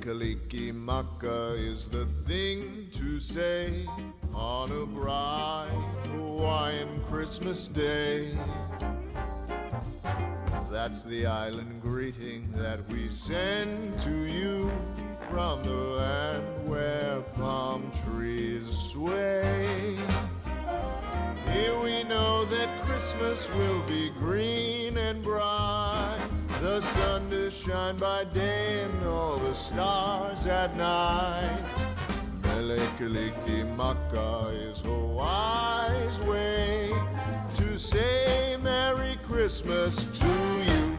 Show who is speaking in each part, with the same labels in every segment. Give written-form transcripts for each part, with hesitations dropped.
Speaker 1: Kalikimaka is the thing to say on a bright Hawaiian Christmas day. That's the island greeting that we send to you from the land where palm trees sway. Here we know that Christmas will be green and bright, the sun to shine by day and all the stars at night. Mele Kalikimaka is Hawaii's way to say Merry Christmas to you.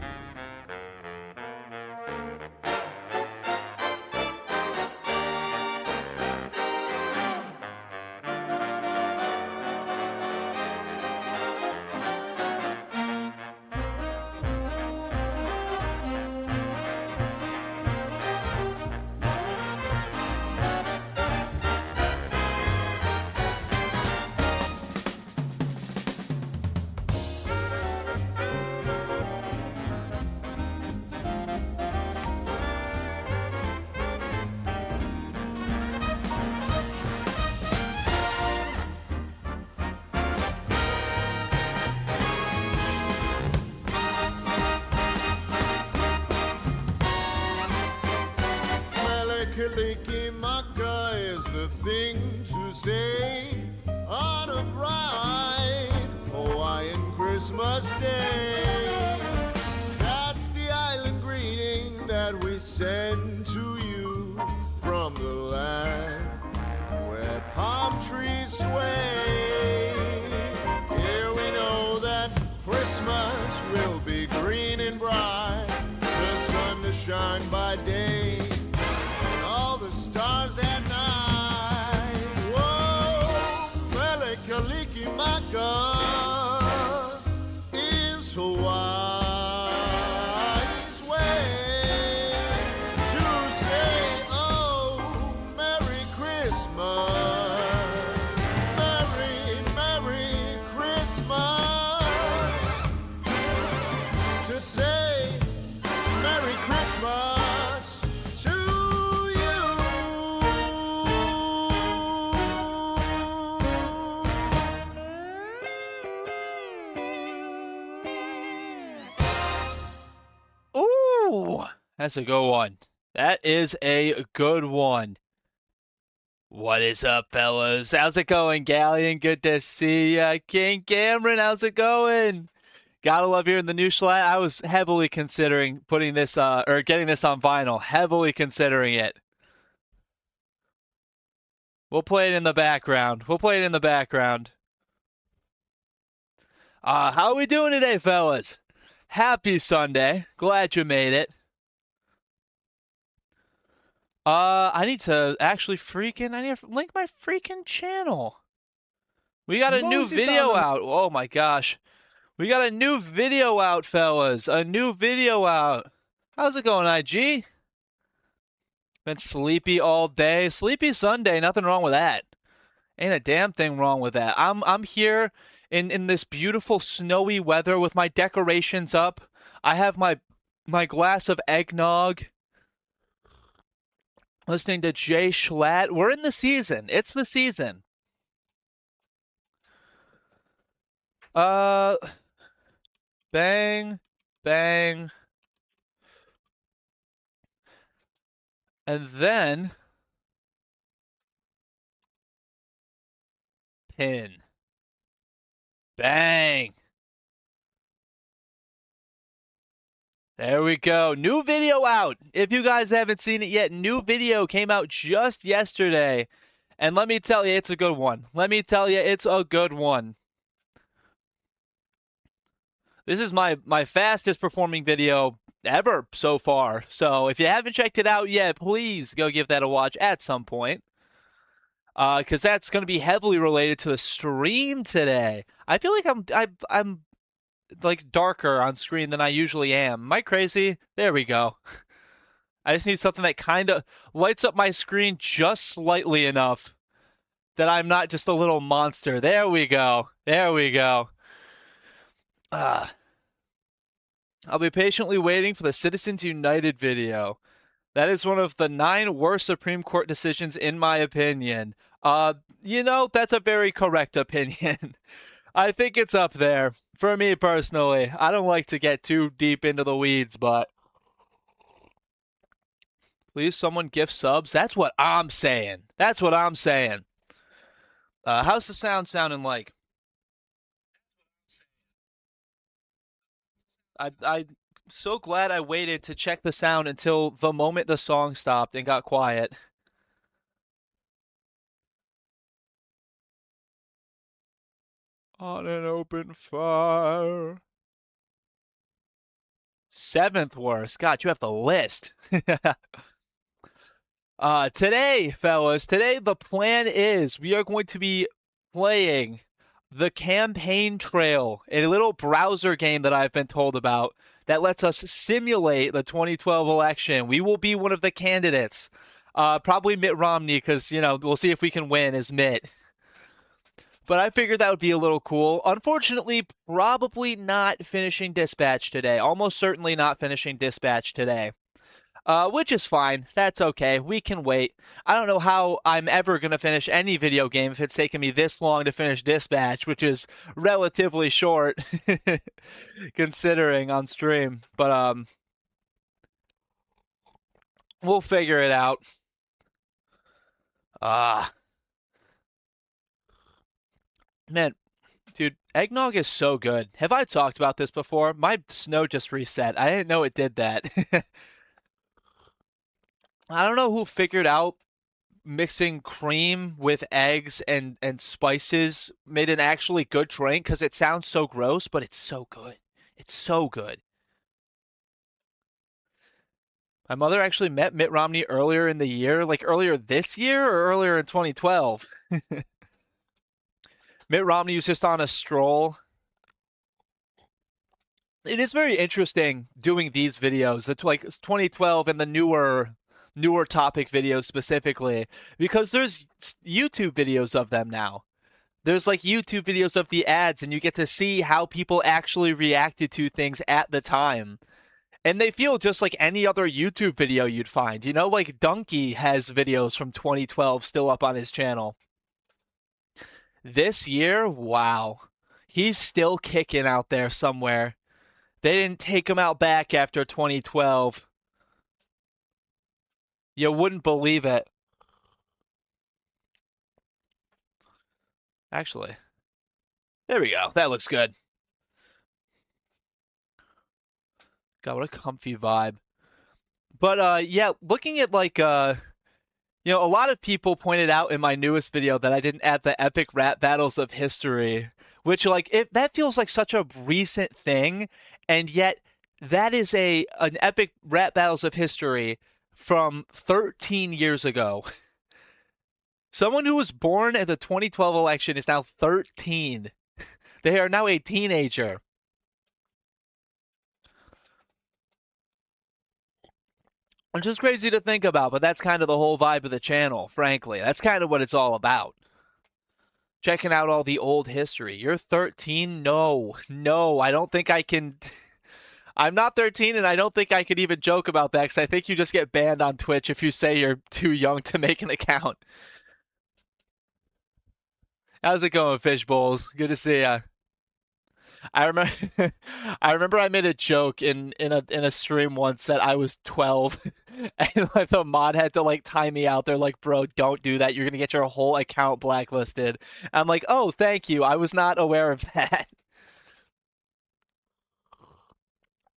Speaker 1: Kalikimaka is the thing to say on a bright Hawaiian Christmas day. That's the island greeting that we send to you from the land where palm trees sway. Here we know that Christmas will be green and bright, the sun to shine by day, the stars at night. Whoa, Mele Kalikimaka is Hawaii's way to say, oh, Merry Christmas, Merry, Merry Christmas, to say Merry Christmas.
Speaker 2: That's a good one. That is a good one. What is up, fellas? How's it going, Galleon? Good to see ya. King Cameron, how's it going? Gotta love hearing the new Schlatt. I was heavily considering putting this, or getting this on vinyl. Heavily considering it. We'll play it in the background. How are we doing today, fellas? Happy Sunday. Glad you made it. I need to actually I need to link my freaking channel. We got a new video out. Oh my gosh. We got a new video out, fellas. A new video out. How's it going, IG? Been sleepy all day. Sleepy Sunday, nothing wrong with that. Ain't a damn thing wrong with that. I'm here in this beautiful snowy weather with my decorations up. I have my glass of eggnog, listening to Jay Schlatt. We're in the season. It's the season. Bang, bang. And then pin. Bang. There we go. New video out. If you guys haven't seen it yet, new video came out just yesterday. And let me tell you, it's a good one. This is my fastest performing video ever so far. So if you haven't checked it out yet, please go give that a watch at some point. Because that's going to be heavily related to the stream today. I feel like I'm like darker on screen than I usually am. Am I crazy? There we go. I just need something that kind of lights up my screen just slightly enough that I'm not just a little monster. There we go. I'll be patiently waiting for the Citizens United video. That is one of the 9 worst Supreme Court decisions in my opinion. That's a very correct opinion. I think it's up there. For me personally, I don't like to get too deep into the weeds, but please someone gift subs. That's what I'm saying. That's what I'm saying. How's the sound sounding like? I'm so glad I waited to check the sound until the moment the song stopped and got quiet. On an open fire. 7th worst. God, you have the list. Today, fellas, today the plan is we are going to be playing the Campaign Trail, a little browser game that I've been told about that lets us simulate the 2012 election. We will be one of the candidates. Probably Mitt Romney, because, we'll see if we can win as Mitt. But I figured that would be a little cool. Unfortunately, probably not finishing Dispatch today. Almost certainly not finishing Dispatch today. Which is fine. That's okay. We can wait. I don't know how I'm ever going to finish any video game if it's taken me this long to finish Dispatch, which is relatively short considering on stream. But we'll figure it out. Ah, man, dude, eggnog is so good. Have I talked about this before? My snow just reset. I didn't know it did that. I don't know who figured out mixing cream with eggs and spices made an actually good drink because it sounds so gross, but it's so good. It's so good. My mother actually met Mitt Romney earlier in the year, like earlier this year or earlier in 2012. Mitt Romney was just on a stroll. It is very interesting doing these videos, it's like 2012 and the newer topic videos specifically, because there's YouTube videos of them now. There's like YouTube videos of the ads, and you get to see how people actually reacted to things at the time. And they feel just like any other YouTube video you'd find. Like Donkey has videos from 2012 still up on his channel. This year, wow. He's still kicking out there somewhere. They didn't take him out back after 2012. You wouldn't believe it. Actually, there we go. That looks good. God, what a comfy vibe. But yeah, looking at like a lot of people pointed out in my newest video that I didn't add the epic rap battles of history, which that feels like such a recent thing, and yet that is an epic rap battles of history from 13 years ago. Someone who was born at the 2012 election is now 13. They are now a teenager. Which is crazy to think about, but that's kind of the whole vibe of the channel, frankly. That's kind of what it's all about. Checking out all the old history. You're 13? No, no, I don't think I can. I'm not 13, and I don't think I could even joke about that because I think you just get banned on Twitch if you say you're too young to make an account. How's it going, Fish Bowls? Good to see ya. I remember, I remember I made a joke in a stream once that I was 12, and like the mod had to like time me out. They're like, "Bro, don't do that. You're gonna get your whole account blacklisted." I'm like, "Oh, thank you. I was not aware of that."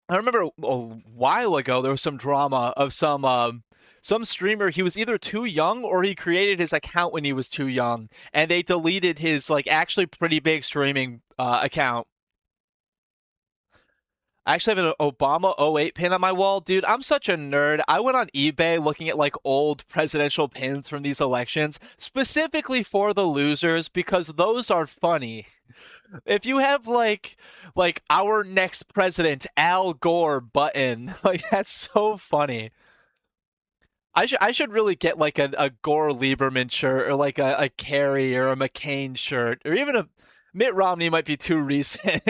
Speaker 2: I remember a while ago there was some drama of some streamer. He was either too young or he created his account when he was too young, and they deleted his like actually pretty big streaming account. I actually have an Obama '08 pin on my wall. Dude, I'm such a nerd. I went on eBay looking at like old presidential pins from these elections, specifically for the losers, because those are funny. If you have like our next president, Al Gore button, like that's so funny. I should really get like a Gore Lieberman shirt or like a Kerry or a McCain shirt or even a Mitt Romney might be too recent.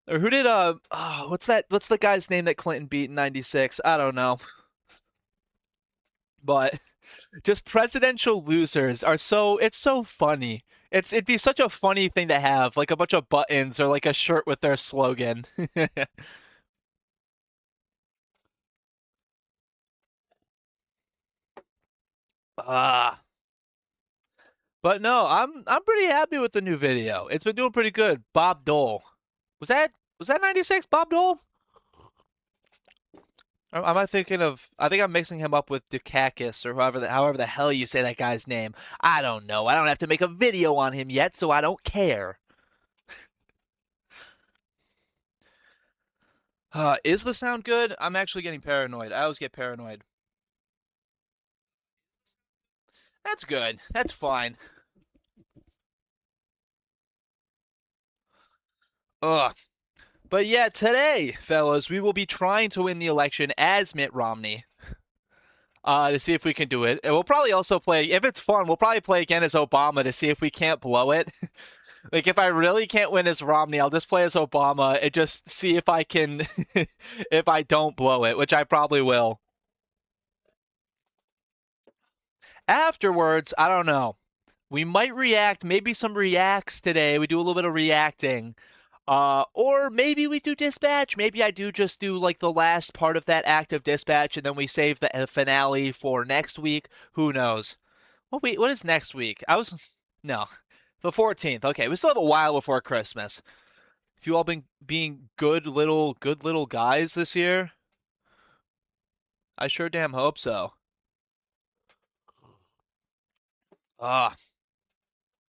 Speaker 2: Or who did what's the guy's name that Clinton beat in '96? I don't know. But just presidential losers are it's so funny. It'd be such a funny thing to have, like a bunch of buttons or like a shirt with their slogan. Ah. But no, I'm pretty happy with the new video. It's been doing pretty good. Bob Dole. Was that was that '96 Bob Dole? Or am I thinking of? I think I'm mixing him up with Dukakis or however the hell you say that guy's name. I don't know. I don't have to make a video on him yet, so I don't care. Is the sound good? I'm actually getting paranoid. I always get paranoid. That's good. That's fine. Ugh. But yeah, today, fellas, we will be trying to win the election as Mitt Romney. To see if we can do it. And we'll probably also play, if it's fun, we'll probably play again as Obama to see if we can't blow it. Like, if I really can't win as Romney, I'll just play as Obama and just see if I can, if I don't blow it, which I probably will. Afterwards, I don't know. We might react, maybe some reacts today. We do a little bit of reacting. Or maybe we do dispatch. Maybe I do just do like the last part of that act of dispatch and then we save the finale for next week. Who knows? What is next week? No, the 14th. Okay, we still have a while before Christmas. Have you all been being good little guys this year? I sure damn hope so. Ah,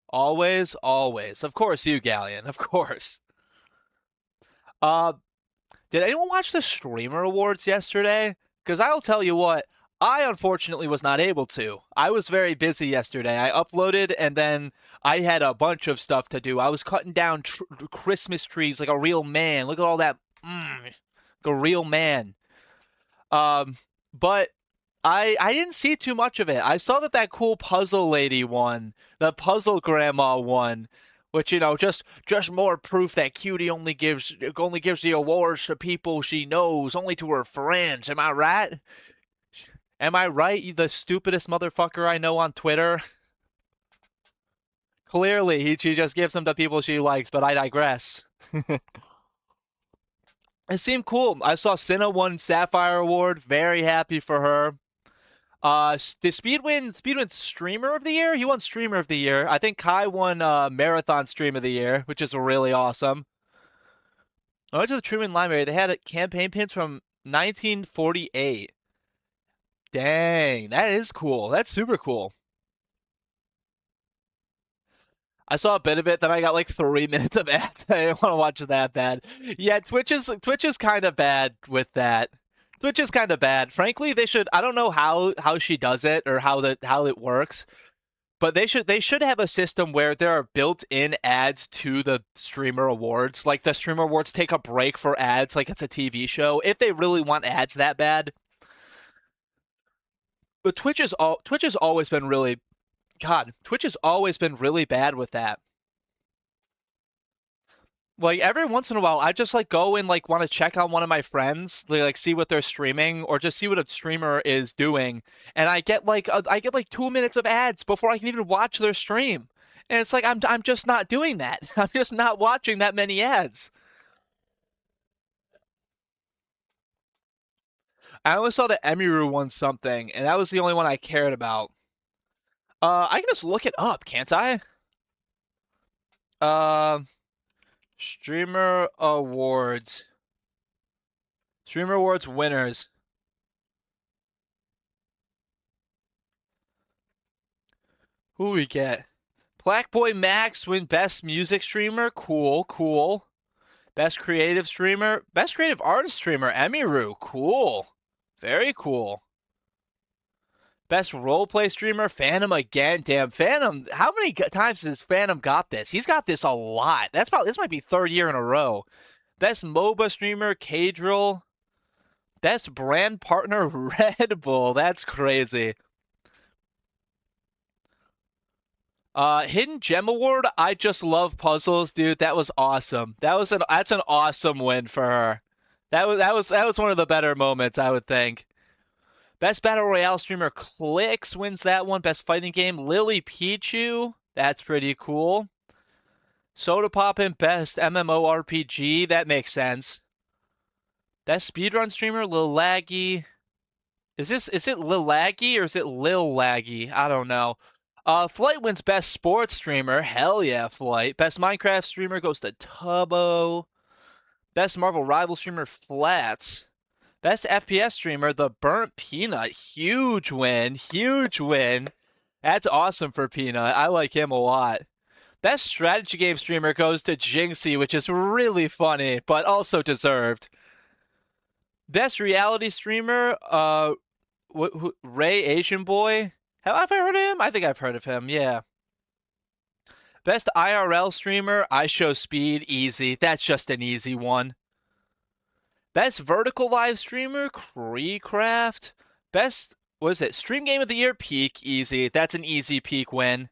Speaker 2: always, always. Of course you, Galleon. Of course. Uh, did anyone watch the Streamer Awards yesterday? Because I'll tell you what, I unfortunately was not able to. I was very busy yesterday. I uploaded and then I had a bunch of stuff to do. I was cutting down Christmas trees like a real man. Look at all that. Like a real man. Um, but I didn't see too much of it. I saw that cool puzzle lady won, the puzzle grandma won, which just more proof that Cutie only gives the awards to people she knows, only to her friends. Am I right? Am I right? The stupidest motherfucker I know on Twitter. Clearly, she just gives them to people she likes, but I digress. It seemed cool. I saw Cinna won Sapphire Award. Very happy for her. Did Speed win Streamer of the Year? He won Streamer of the Year. I think Kai won Marathon Stream of the Year, which is really awesome. I went to the Truman Library. They had campaign pins from 1948. Dang, that is cool. That's super cool. I saw a bit of it, then I got like 3 minutes of ads. I didn't want to watch it that bad. Yeah, Twitch is kind of bad with that. Twitch is kind of bad. Frankly, they should. I don't know how she does it or how it works. But they should have a system where there are built-in ads to the streamer awards. Like the streamer awards take a break for ads, like it's a TV show, if they really want ads that bad. But Twitch has always been really Twitch has always been really bad with that. Like every once in a while, I just like go and like want to check on one of my friends, like see what they're streaming, or just see what a streamer is doing, and I get like 2 minutes of ads before I can even watch their stream, and it's like I'm just not doing that. I'm just not watching that many ads. I only saw that Emiru won something, and that was the only one I cared about. I can just look it up, can't I? Uh, streamer awards, streamer awards winners. Who we get? Black Boy Max win Best Music Streamer. Cool, cool. Best Creative Streamer. Best Creative Artist Streamer. Emiru. Cool. Very cool. Best Roleplay Streamer. Phantom again. Damn, Phantom. How many times has Phantom got this? He's got this a lot. This might be third year in a row. Best MOBA Streamer. Cadrill. Best Brand Partner. Red Bull. That's crazy. Hidden Gem Award. I just love puzzles, dude. That was awesome. That's an awesome win for her. That was one of the better moments, I would think. Best Battle Royale streamer Clicks wins that one. Best fighting game Lily Pichu. That's pretty cool. Soda Poppin' Best MMORPG. That makes sense. Best speedrun streamer Lil Laggy. Is it Lil Laggy or is it Lil Laggy? I don't know. Flight wins best sports streamer. Hell yeah, Flight. Best Minecraft streamer goes to Tubbo. Best Marvel Rival streamer Flats. Best FPS streamer The Burnt Peanut. Huge win. Huge win. That's awesome for Peanut. I like him a lot. Best strategy game streamer goes to Jinxie, which is really funny, but also deserved. Best reality streamer, Ray Asian Boy. Have I heard of him? I think I've heard of him. Yeah. Best IRL streamer, I Show Speed. Easy. That's just an easy one. Best vertical live streamer, Creecraft. Best, what is it? Stream game of the year, Peak. Easy. That's an easy Peak win.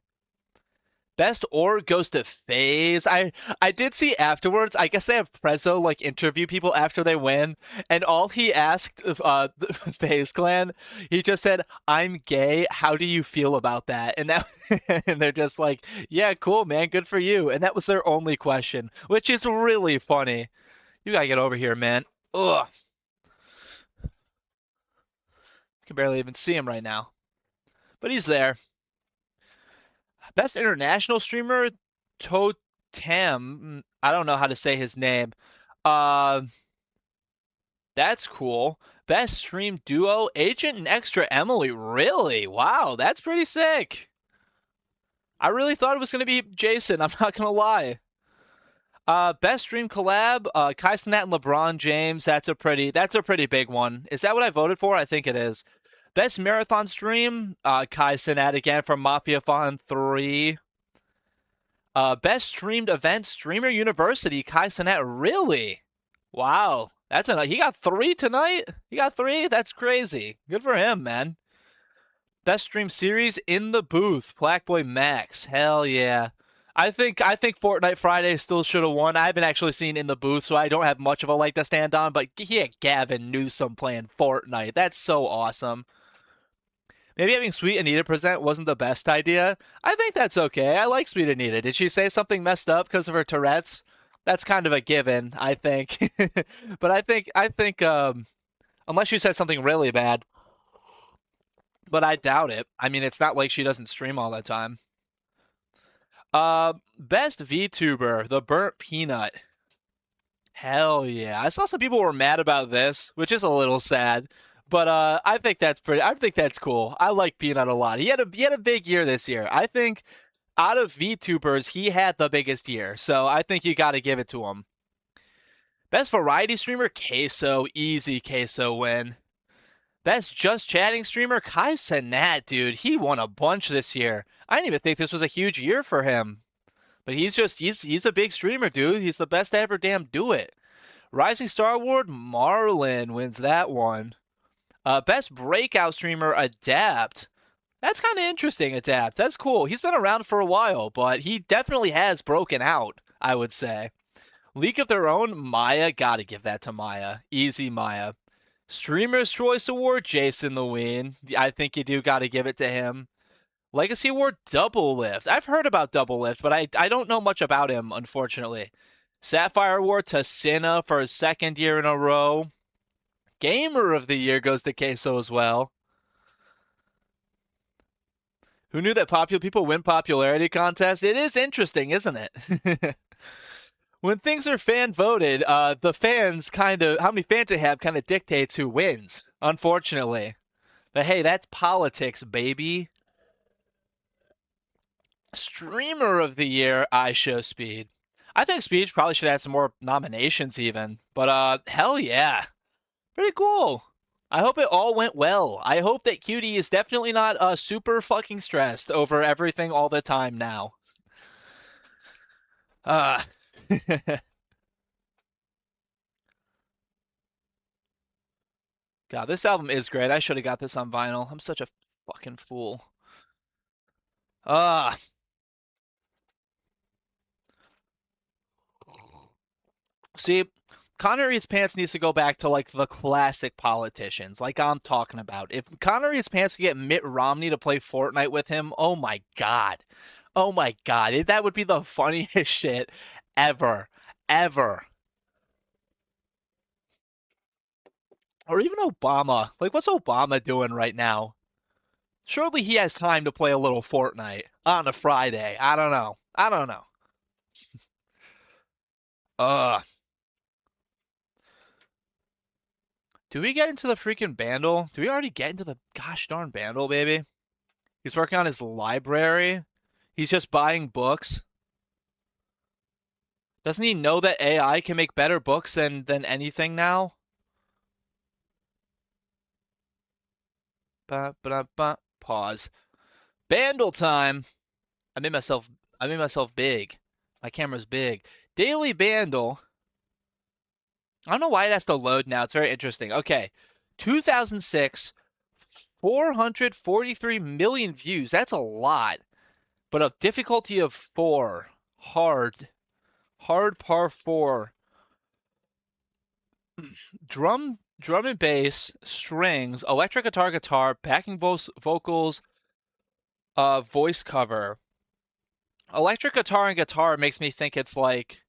Speaker 2: Best org goes to FaZe. I did see afterwards. I guess they have Prezzo like interview people after they win, and all he asked the FaZe clan, he just said, "I'm gay. How do you feel about that?" And that, and they're just like, "Yeah, cool, man. Good for you." And that was their only question, which is really funny. You gotta get over here, man. Ugh, can barely even see him right now, but he's there. Best international streamer, Totem. I don't know how to say his name. Uh, that's cool. Best stream duo, Agent and Extra Emily. Really? Wow, that's pretty sick. I really thought it was gonna be Jason. I'm not gonna lie. Best stream collab, Kai Cenat and LeBron James. That's a pretty big one. Is that what I voted for? I think it is. Best marathon stream, Kai Cenat again from Mafia Fun 3. Best streamed event, Streamer University, Kai Cenat. Really? Wow. He got 3 tonight? He got 3? That's crazy. Good for him, man. Best stream series, In the Booth, Blackboy Max. Hell yeah. I think Fortnite Friday still should have won. I haven't actually seen In the Booth, so I don't have much of a leg to stand on, but yeah, Gavin Newsom playing Fortnite. That's so awesome. Maybe having Sweet Anita present wasn't the best idea. I think that's okay. I like Sweet Anita. Did she say something messed up because of her Tourette's? That's kind of a given, I think. But I think unless she said something really bad, but I doubt it. I mean, it's not like she doesn't stream all the time. Best VTuber, The Burnt Peanut. Hell yeah. I saw some people were mad about this, which is a little sad. But I think that's cool. I like Peanut a lot. He had a big year this year. I think out of VTubers, he had the biggest year. So I think you got to give it to him. Best variety streamer, Queso. Easy Queso win. Best just chatting streamer, Kai Cenat, dude. He won a bunch this year. I didn't even think this was a huge year for him. But he's a big streamer, dude. He's the best to ever damn do it. Rising Star Award, Marlin wins that one. Best breakout streamer, Adapt. That's kind of interesting, Adapt. That's cool. He's been around for a while, but he definitely has broken out, I would say. League of Their Own, Maya. Gotta give that to Maya. Easy Maya. Streamer's Choice Award, Jason Lewin. I think you do gotta give it to him. Legacy Award, Double Lift. I've heard about Double Lift, but I don't know much about him, unfortunately. Sapphire Award to Cinna for his second year in a row. Gamer of the Year goes to Queso as well. Who knew that popular people win popularity contests? It is interesting, isn't it? When things are fan voted, the fans kind of, how many fans they have kind of dictates who wins, unfortunately. But hey, that's politics, baby. Streamer of the Year, I Show Speed. I think Speed probably should have some more nominations even. But hell yeah. Pretty cool. I hope it all went well. I hope that Cutie is definitely not super fucking stressed over everything all the time now. Uh God, this album is great. I should have got this on vinyl. I'm such a fucking fool. Ah, See, Connor Eats Pants needs to go back to like the classic politicians, like I'm talking about. If Connor Eats Pants could get Mitt Romney to play Fortnite with him, oh my God. Oh my God. That would be the funniest shit ever. Ever. Or even Obama. Like, what's Obama doing right now? Surely he has time to play a little Fortnite on a Friday. I don't know. I don't know. Uh, do we get into the freaking Bandle? Do we already get into the gosh darn Bandle, baby? He's working on his library. He's just buying books. Doesn't he know that AI can make better books than anything now? Ba, ba, ba. Pause. Bandle time. I made myself big. My camera's big. Daily Bandle. I don't know why it has to load now. It's very interesting. Okay. 2006, 443 million views. That's a lot. But a difficulty of 4. Hard. Hard par 4. Drum and bass, strings, electric guitar, backing vocals, voice cover. Electric guitar and guitar makes me think it's like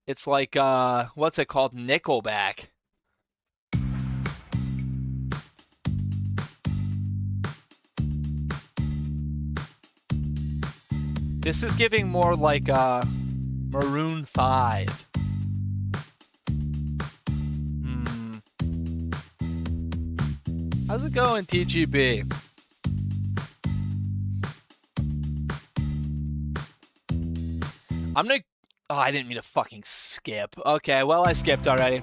Speaker 2: what's it called? Nickelback. This is giving more like Maroon 5. Hmm. How's it going, TGB? I'm gonna. Oh, I didn't mean to fucking skip. Okay, well, I skipped already.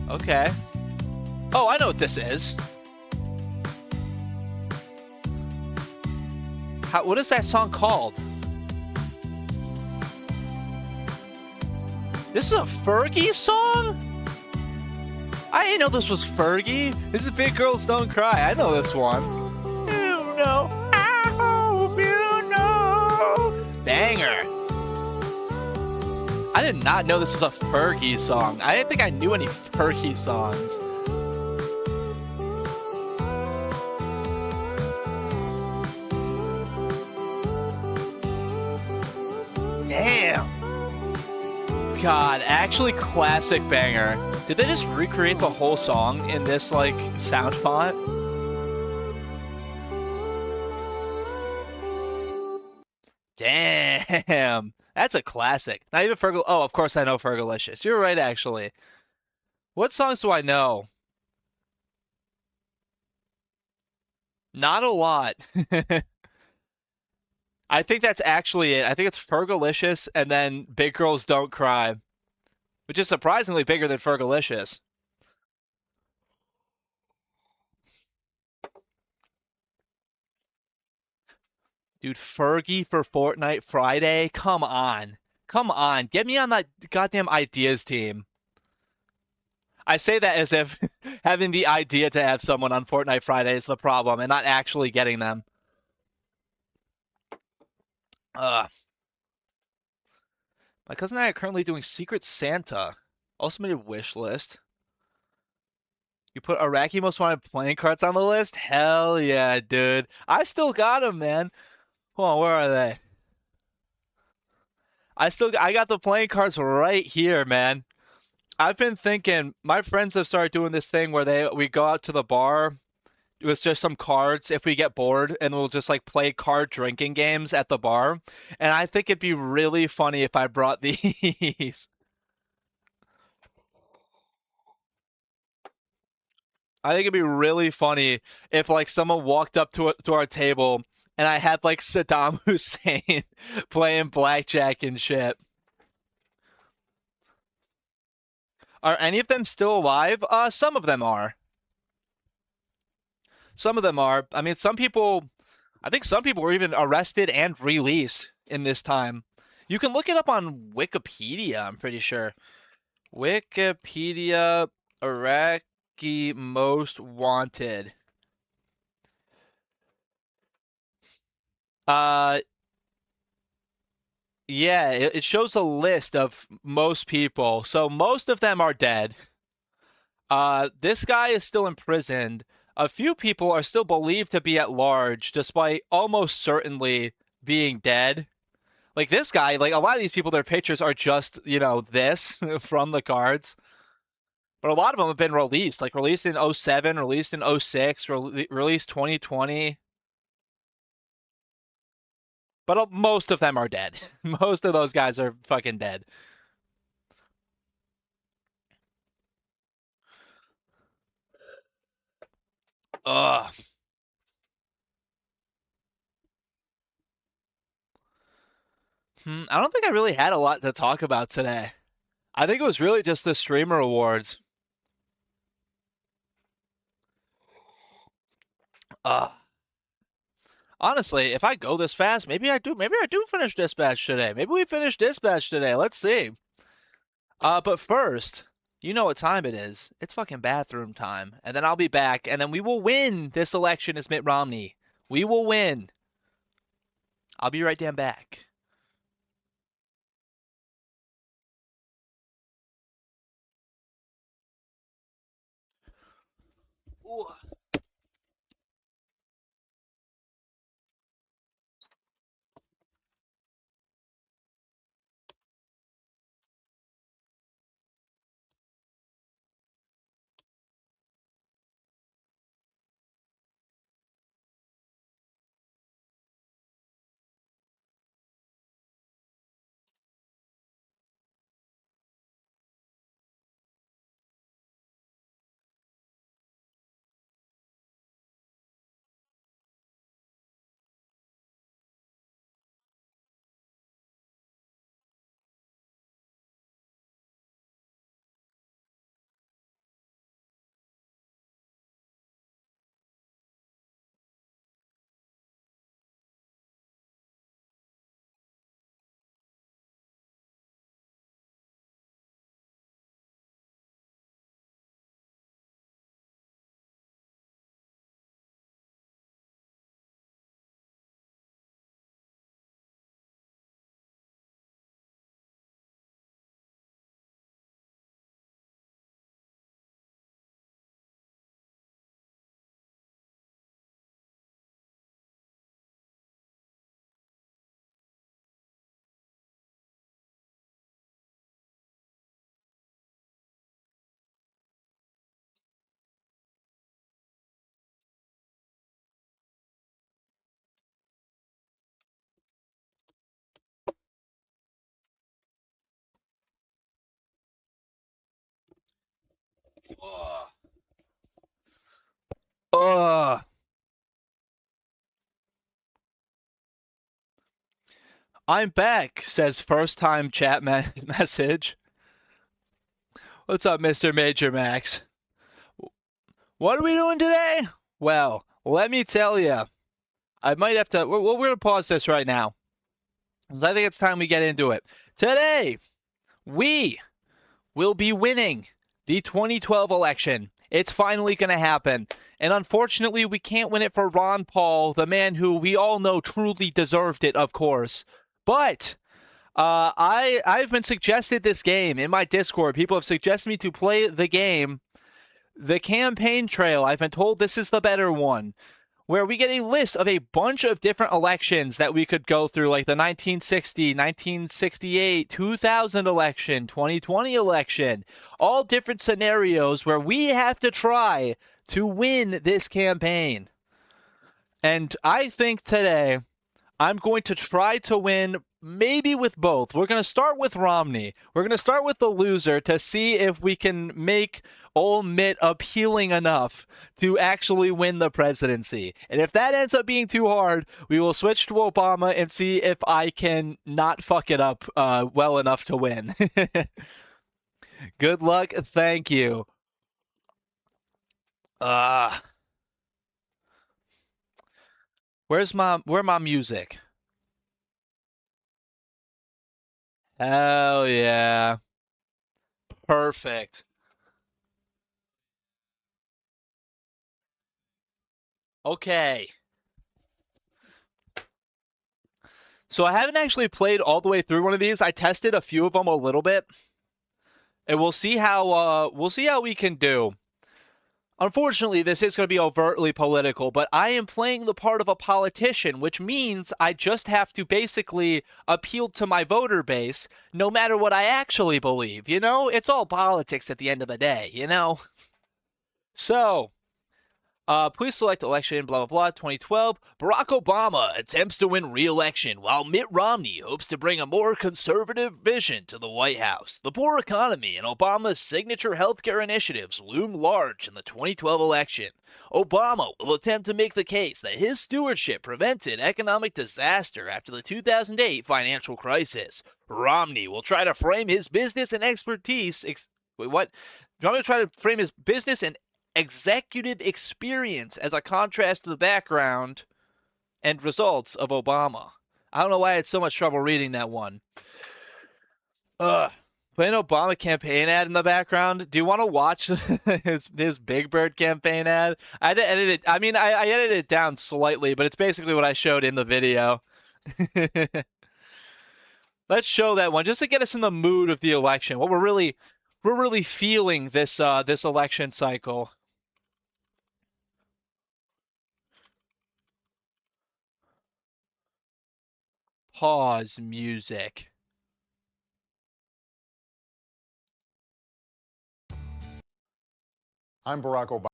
Speaker 2: Okay. Oh, I know what this is. What is that song called? This is a Fergie song? I didn't know this was Fergie. This is Big Girls Don't Cry. I know this one. You know, I hope you know. Banger. I did not know this was a Fergie song. I didn't think I knew any Fergie songs. Damn. God, actually classic banger. Did they just recreate the whole song in this, like, sound font? Damn. That's a classic. Not even Fergal. Oh, of course I know Fergalicious. You're right, actually. What songs do I know? Not a lot. I think that's actually it. I think it's Fergalicious and then Big Girls Don't Cry, which is surprisingly bigger than Fergalicious. Dude, Fergie for Fortnite Friday? Come on. Come on. Get me on that goddamn ideas team. I say that as if having the idea to have someone on Fortnite Friday is the problem and not actually getting them. My cousin and I are currently doing Secret Santa. Also made a wish list. You put Iraqi Most Wanted playing cards on the list? Hell yeah, dude. I still got them, man. Hold on, where are they? I got the playing cards right here, man. I've been thinking, my friends have started doing this thing where we go out to the bar with just some cards if we get bored, and we'll just like play card drinking games at the bar. And I think it'd be really funny if I brought these. I think it'd be really funny if like someone walked up to our table and I had like Saddam Hussein playing blackjack and shit. Are any of them still alive? Some of them are. Some of them are. I mean, I think some people were even arrested and released in this time. You can look it up on Wikipedia, I'm pretty sure. Wikipedia Iraqi Most Wanted. Uh, yeah, it shows a list of most people. So most of them are dead. This guy is still imprisoned. A few people are still believed to be at large, despite almost certainly being dead. Like this guy, like a lot of these people, their pictures are just, this from the cards. But a lot of them have been released, like released in '07, released in '06, released 2020. But most of them are dead. Most of those guys are fucking dead. Ugh. I don't think I really had a lot to talk about today. I think it was really just the streamer awards. Ugh. Honestly, if I go this fast, maybe I do. Maybe I do finish Dispatch today. Maybe we finish Dispatch today. Let's see. But first, you know what time it is. It's fucking bathroom time. And then I'll be back, and then we will win this election as Mitt Romney. We will win. I'll be right damn back. Ooh. Ugh. Ugh. I'm back, says first time chat message. What's up, Mr. Major Max? What are we doing today? Well, let me tell you. I might have to. We're going to pause this right now. I think it's time we get into it. Today, we will be winning the 2012 election. It's finally going to happen. And unfortunately, we can't win it for Ron Paul, the man who we all know truly deserved it, of course. But I've been suggested this game in my Discord. People have suggested me to play the game, the campaign trail. I've been told this is the better one, where we get a list of a bunch of different elections that we could go through, like the 1960, 1968, 2000 election, 2020 election, all different scenarios where we have to try to win this campaign. And I think today I'm going to try to win maybe with both. We're going to start with Romney. We're going to start with the loser to see if we can make Ole Mitt appealing enough to actually win the presidency. And if that ends up being too hard, we will switch to Obama and see if I can not fuck it up well enough to win. Good luck. Thank you. Uh, where my music? Hell yeah. Perfect. Okay. So I haven't actually played all the way through one of these. I tested a few of them a little bit, and we'll see how we can do. Unfortunately, this is going to be overtly political, but I am playing the part of a politician, which means I just have to basically appeal to my voter base, no matter what I actually believe. You know, it's all politics at the end of the day. You know, so. Please select election, blah, blah, blah, 2012. Barack Obama attempts to win re-election, while Mitt Romney hopes to bring a more conservative vision to the White House. The poor economy and Obama's signature healthcare initiatives loom large in the 2012 election. Obama will attempt to make the case that his stewardship prevented economic disaster after the 2008 financial crisis. Romney will try to frame his business and expertise. Wait, what? Romney will try to frame his business and executive experience as a contrast to the background and results of Obama. I don't know why I had so much trouble reading that one. Playing Obama campaign ad in the background. Do you want to watch his Big Bird campaign ad? I had to edit it. I mean, I edited it down slightly, but it's basically what I showed in the video. Let's show that one just to get us in the mood of the election. What we're really feeling this this election cycle. Pause music.
Speaker 3: I'm Barack Obama.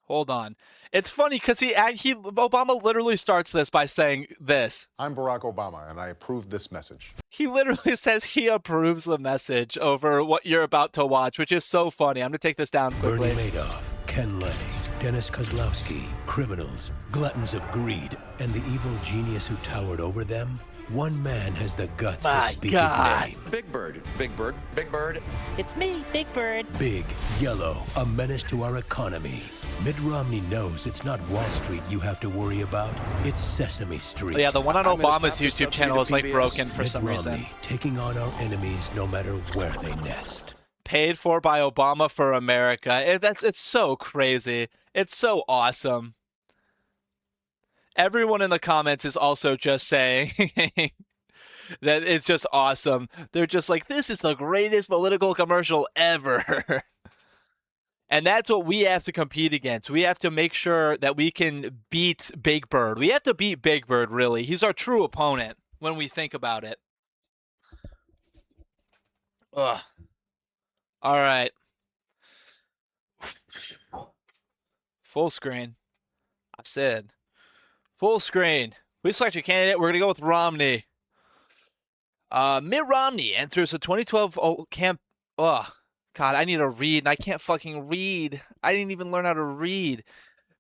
Speaker 2: Hold on. It's funny because Obama literally starts this by saying this.
Speaker 3: I'm Barack Obama, and I approve this message.
Speaker 2: He literally says he approves the message over what you're about to watch, which is so funny. I'm going to take this down quickly.
Speaker 4: Bernie Madoff, Ken Lay, Dennis Kozlowski, criminals, gluttons of greed, and the evil genius who towered over them. One man has the guts to speak his name.
Speaker 5: Big Bird, Big Bird, Big Bird.
Speaker 6: It's me, Big Bird.
Speaker 4: Big, yellow, a menace to our economy. Mitt Romney knows it's not Wall Street you have to worry about. It's Sesame Street.
Speaker 2: Oh, yeah, the one on
Speaker 5: I'm gonna
Speaker 2: Obama's
Speaker 5: stop this
Speaker 2: YouTube channel is like
Speaker 5: subsidy to
Speaker 2: broken
Speaker 5: PBS.
Speaker 2: for some
Speaker 4: Mitt
Speaker 2: reason.
Speaker 4: Romney, taking on our enemies no matter where they nest.
Speaker 2: Paid for by Obama for America. It's so crazy. It's so awesome. Everyone in the comments is also just saying that it's just awesome. They're just like, this is the greatest political commercial ever. And that's what we have to compete against. We have to make sure that we can beat Big Bird. We have to beat Big Bird, really. He's our true opponent when we think about it. Ugh. All right. Full screen. I said full screen. We select your candidate. We're going to go with Romney. Mitt Romney enters the 2012 camp. Ugh. God, I need to read, and I can't fucking read. I didn't even learn how to read.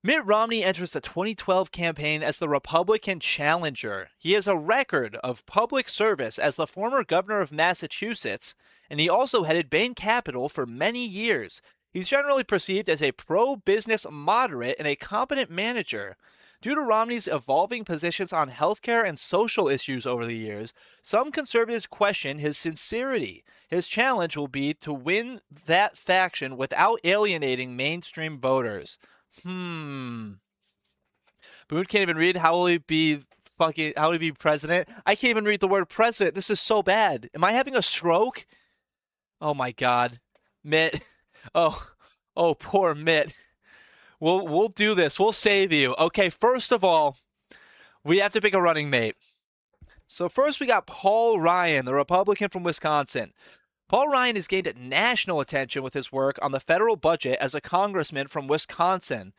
Speaker 2: Mitt Romney enters the 2012 campaign as the Republican challenger. He has a record of public service as the former governor of Massachusetts, and he also headed Bain Capital for many years. He's generally perceived as a pro-business moderate and a competent manager. Due to Romney's evolving positions on healthcare and social issues over the years, some conservatives question his sincerity. His challenge will be to win that faction without alienating mainstream voters. Boone can't even read. How will he be president? I can't even read the word president. This is so bad. Am I having a stroke? Oh my God. Mitt. Oh, poor Mitt. We'll do this. We'll save you. Okay, first of all, we have to pick a running mate. So first we got Paul Ryan, the Republican from Wisconsin. Paul Ryan has gained national attention with his work on the federal budget as a congressman from Wisconsin.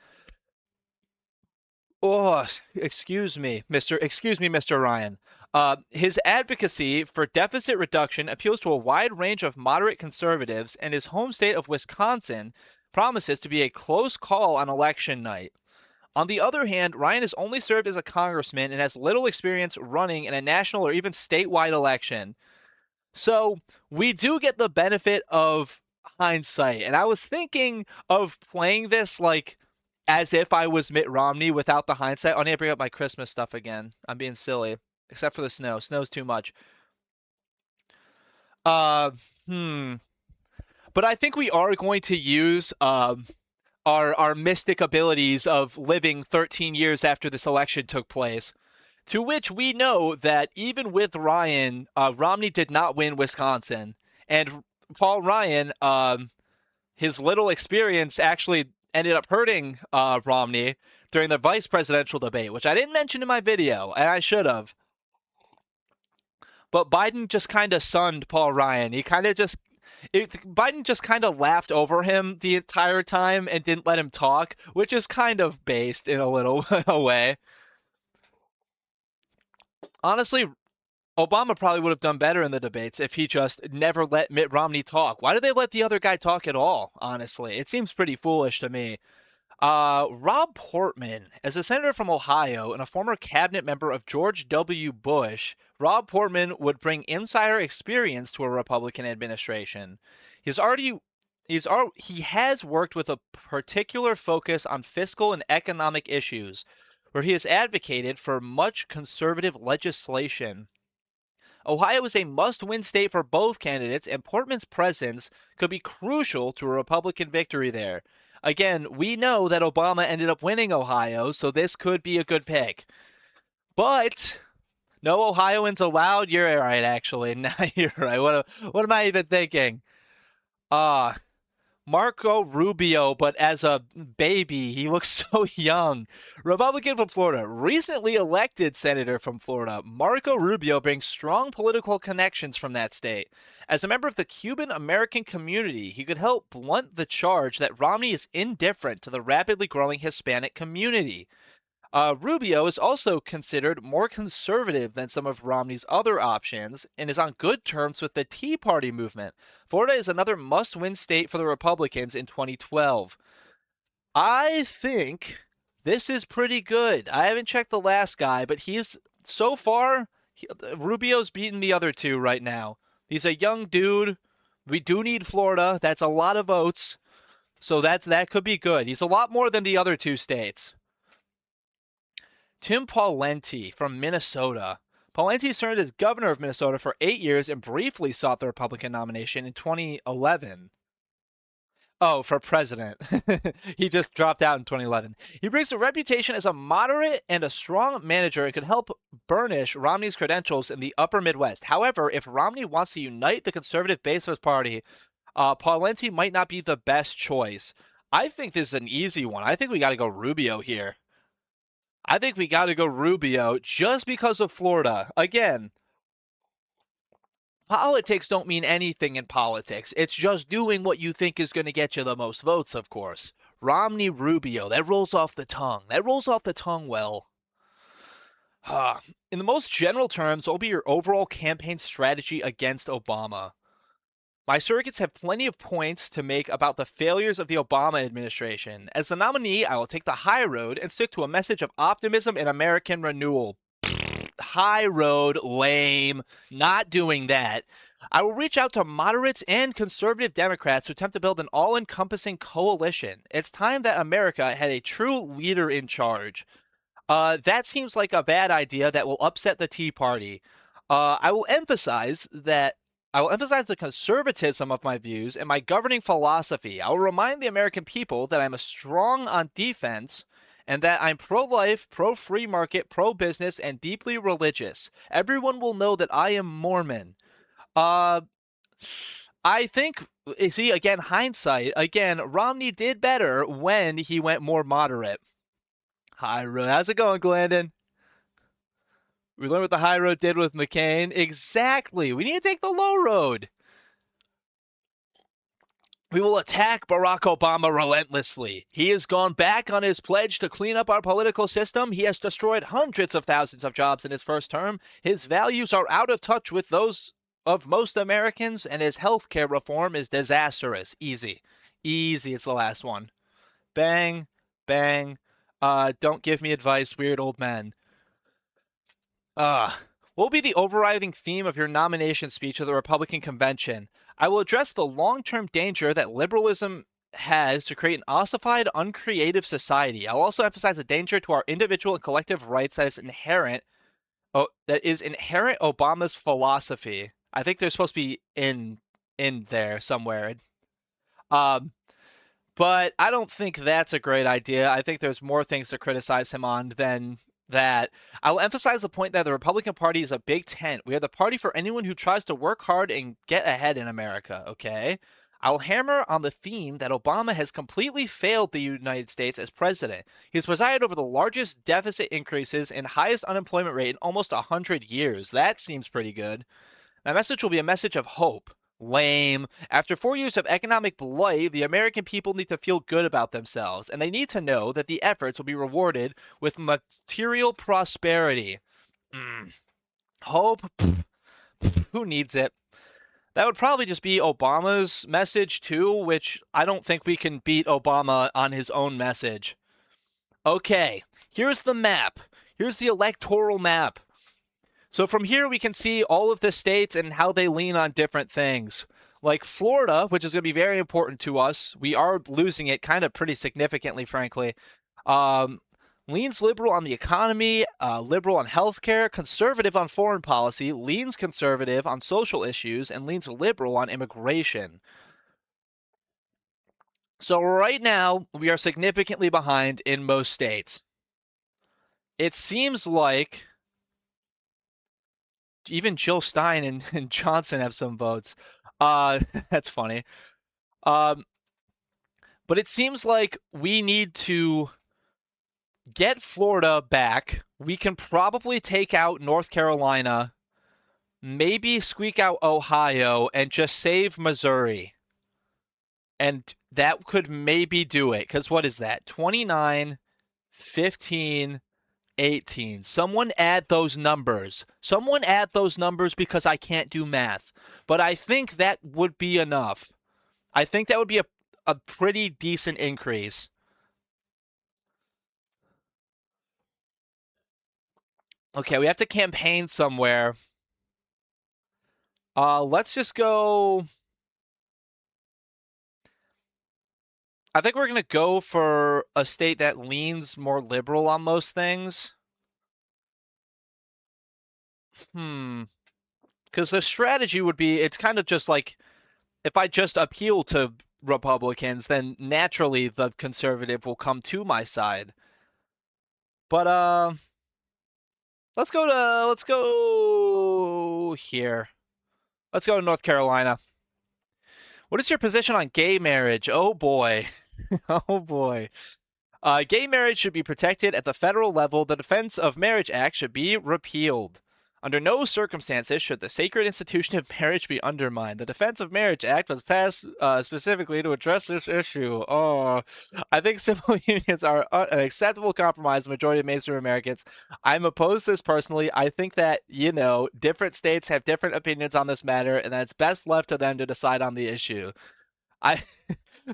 Speaker 2: Oh, excuse me, Mr. Ryan. His advocacy for deficit reduction appeals to a wide range of moderate conservatives, and his home state of Wisconsin promises to be a close call on election night. On the other hand, Ryan has only served as a congressman and has little experience running in a national or even statewide election. So we do get the benefit of hindsight. And I was thinking of playing this like as if I was Mitt Romney without the hindsight. I need to bring up my Christmas stuff again. I'm being silly. Except for the snow. Snow's too much. But I think we are going to use our mystic abilities of living 13 years after this election took place To which we know that even with Ryan, Romney did not win Wisconsin. And Paul Ryan, his little experience actually ended up hurting Romney during the vice presidential debate, which I didn't mention in my video, and I should have. But Biden just kind of sunned Paul Ryan. Biden just kind of laughed over him the entire time and didn't let him talk, which is kind of based in a little way. Honestly, Obama probably would have done better in the debates if he just never let Mitt Romney talk. Why did they let the other guy talk at all, honestly? It seems pretty foolish to me. Rob Portman, as a senator from Ohio and a former cabinet member of George W. Bush, Rob Portman would bring insider experience to a Republican administration. He has worked with a particular focus on fiscal and economic issues, where he has advocated for much conservative legislation. Ohio is a must-win state for both candidates, and Portman's presence could be crucial to a Republican victory there. Again, we know that Obama ended up winning Ohio, so this could be a good pick. But no Ohioans allowed. You're right, actually. Now you're right. What am I even thinking? Marco Rubio, but as a baby, he looks so young. Republican from Florida, recently elected senator from Florida, Marco Rubio brings strong political connections from that state. As a member of the Cuban American community, he could help blunt the charge that Romney is indifferent to the rapidly growing Hispanic community. Rubio is also considered more conservative than some of Romney's other options and is on good terms with the Tea Party movement. Florida is another must-win state for the Republicans in 2012. I think this is pretty good. I haven't checked the last guy, but so far, Rubio's beaten the other two right now. He's a young dude. We do need Florida. That's a lot of votes. So that could be good. He's a lot more than the other two states. Tim Pawlenty from Minnesota. Pawlenty served as governor of Minnesota for 8 years and briefly sought the Republican nomination in 2011. Oh, for president. He just dropped out in 2011. He brings a reputation as a moderate and a strong manager and could help burnish Romney's credentials in the upper Midwest. However, if Romney wants to unite the conservative base of his party, Pawlenty might not be the best choice. I think this is an easy one. I think we got to go Rubio here. I think we got to go Rubio just because of Florida. Again, politics don't mean anything in politics. It's just doing what you think is going to get you the most votes, of course. Romney, Rubio, that rolls off the tongue. That rolls off the tongue well. In the most general terms, what will be your overall campaign strategy against Obama? My surrogates have plenty of points to make about the failures of the Obama administration. As the nominee, I will take the high road and stick to a message of optimism and American renewal. High road, lame, not doing that. I will reach out to moderates and conservative Democrats to attempt to build an all-encompassing coalition. It's time that America had a true leader in charge. That seems like a bad idea that will upset the Tea Party. I will emphasize the conservatism of my views and my governing philosophy. I will remind the American people that I'm strong on defense and that I'm pro-life, pro-free market, pro-business, and deeply religious. Everyone will know that I am Mormon. I think, see, again, hindsight, again, Romney did better when he went more moderate. High road. How's it going, Glandon? We learned what the high road did with McCain. Exactly. We need to take the low road. We will attack Barack Obama relentlessly. He has gone back on his pledge to clean up our political system. He has destroyed hundreds of thousands of jobs in his first term. His values are out of touch with those of most Americans, and his health care reform is disastrous. Easy. Easy. It's the last one. Bang. Bang. Don't give me advice, weird old man. What will be the overriding theme of your nomination speech at the Republican convention? I will address the long-term danger that liberalism has to create an ossified, uncreative society. I'll also emphasize the danger to our individual and collective rights that is inherent Obama's philosophy. I think they're supposed to be in there somewhere. But I don't think that's a great idea. I think there's more things to criticize him on than that I will emphasize the point that the Republican Party is a big tent. We are the party for anyone who tries to work hard and get ahead in America, okay? I'll hammer on the theme that Obama has completely failed the United States as president. He's presided over the largest deficit increases and highest unemployment rate in almost 100 years. That seems pretty good. My message will be a message of hope. Lame. After 4 years of economic blight, the American people need to feel good about themselves, and they need to know that the efforts will be rewarded with material prosperity. Hope? Who needs it? That would probably just be Obama's message, too, which I don't think we can beat Obama on his own message. Okay, here's the map. Here's the electoral map. So from here, we can see all of the states and how they lean on different things. Like Florida, which is going to be very important to us. We are losing it kind of pretty significantly, frankly. Leans liberal on the economy, liberal on healthcare, conservative on foreign policy, leans conservative on social issues, and leans liberal on immigration. So right now, we are significantly behind in most states. It seems like even Jill Stein and Johnson have some votes. That's funny. But it seems like we need to get Florida back. We can probably take out North Carolina, maybe squeak out Ohio, and just save Missouri. And that could maybe do it. Because what is that? 29, 15, 18. Someone add those numbers. Someone add those numbers because I can't do math. But I think that would be enough. I think that would be a pretty decent increase. Okay, we have to campaign somewhere. Let's just go. I think we're going to go for a state that leans more liberal on most things. Because the strategy would be, it's kind of just like, if I just appeal to Republicans, then naturally the conservative will come to my side. But, let's go here. Let's go to North Carolina. What is your position on gay marriage? Oh boy. Oh boy. Gay marriage should be protected at the federal level. The Defense of Marriage Act should be repealed. Under no circumstances should the sacred institution of marriage be undermined. The Defense of Marriage Act was passed specifically to address this issue. Oh, I think civil unions are an acceptable compromise to the majority of mainstream Americans. I'm opposed to this personally. I think that, different states have different opinions on this matter, and that it's best left to them to decide on the issue.